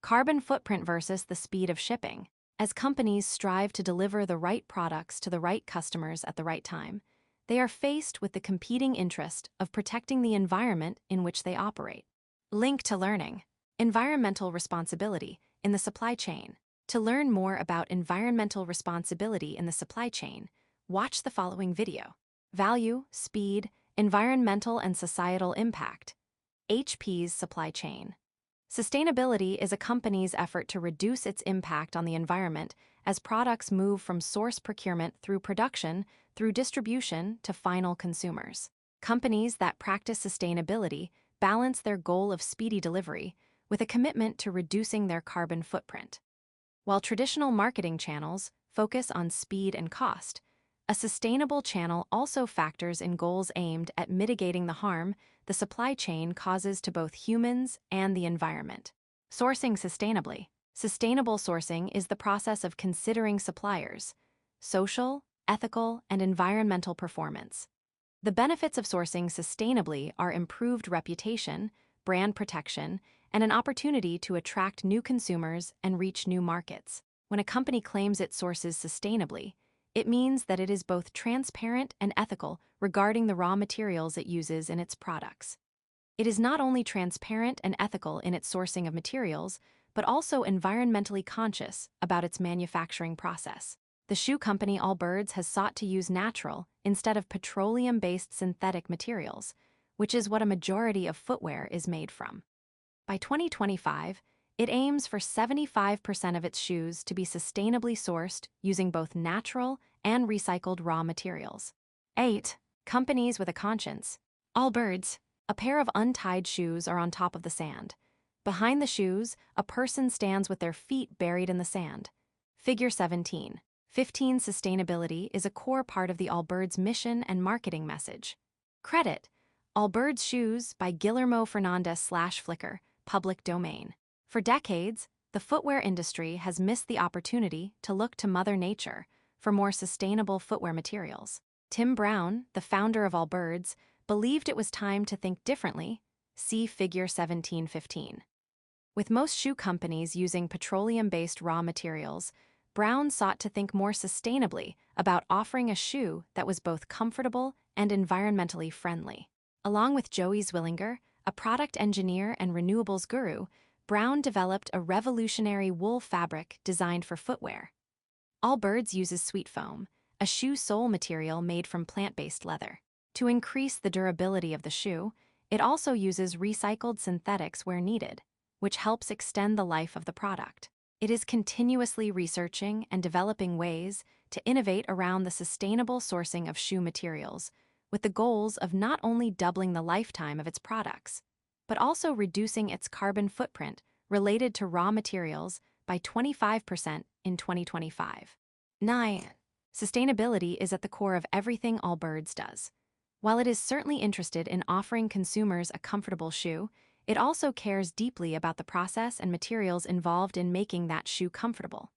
Carbon footprint versus the speed of shipping. As companies strive to deliver the right products to the right customers at the right time, they are faced with the competing interest of protecting the environment in which they operate. Link to learning. Environmental responsibility in the supply chain. To learn more about environmental responsibility in the supply chain, watch the following video. Value, speed, environmental and societal impact. HP's supply chain. Sustainability is a company's effort to reduce its impact on the environment as products move from source procurement through production, through distribution to final consumers. Companies that practice sustainability balance their goal of speedy delivery with a commitment to reducing their carbon footprint. While traditional marketing channels focus on speed and cost, a sustainable channel also factors in goals aimed at mitigating the harm the supply chain causes to both humans and the environment. Sourcing sustainably. Sustainable sourcing is the process of considering suppliers' social, ethical, and environmental performance. The benefits of sourcing sustainably are improved reputation, brand protection, and an opportunity to attract new consumers and reach new markets. When a company claims it sources sustainably, it means that it is both transparent and ethical regarding the raw materials it uses in its products. It is not only transparent and ethical in its sourcing of materials, but also environmentally conscious about its manufacturing process. The shoe company Allbirds has sought to use natural instead of petroleum-based synthetic materials, which is what a majority of footwear is made from. By 2025, it aims for 75% of its shoes to be sustainably sourced using both natural and recycled raw materials. 8. Companies with a conscience. Allbirds. A pair of untied shoes are on top of the sand. Behind the shoes, a person stands with their feet buried in the sand. Figure 17. 15. Sustainability is a core part of the Allbirds mission and marketing message. Credit. Allbirds Shoes by Guillermo Fernandez/Flickr, public domain. For decades, the footwear industry has missed the opportunity to look to Mother Nature for more sustainable footwear materials. Tim Brown, the founder of Allbirds, believed it was time to think differently. See Figure 1715. With most shoe companies using petroleum-based raw materials, Brown sought to think more sustainably about offering a shoe that was both comfortable and environmentally friendly. Along with Joey Zwillinger, a product engineer and renewables guru, Brown developed a revolutionary wool fabric designed for footwear. Allbirds uses sweet foam, a shoe sole material made from plant-based leather. To increase the durability of the shoe, it also uses recycled synthetics where needed, which helps extend the life of the product. It is continuously researching and developing ways to innovate around the sustainable sourcing of shoe materials, with the goals of not only doubling the lifetime of its products, but also reducing its carbon footprint related to raw materials by 25% in 2025. 9. Sustainability is at the core of everything Allbirds does. While it is certainly interested in offering consumers a comfortable shoe, it also cares deeply about the process and materials involved in making that shoe comfortable.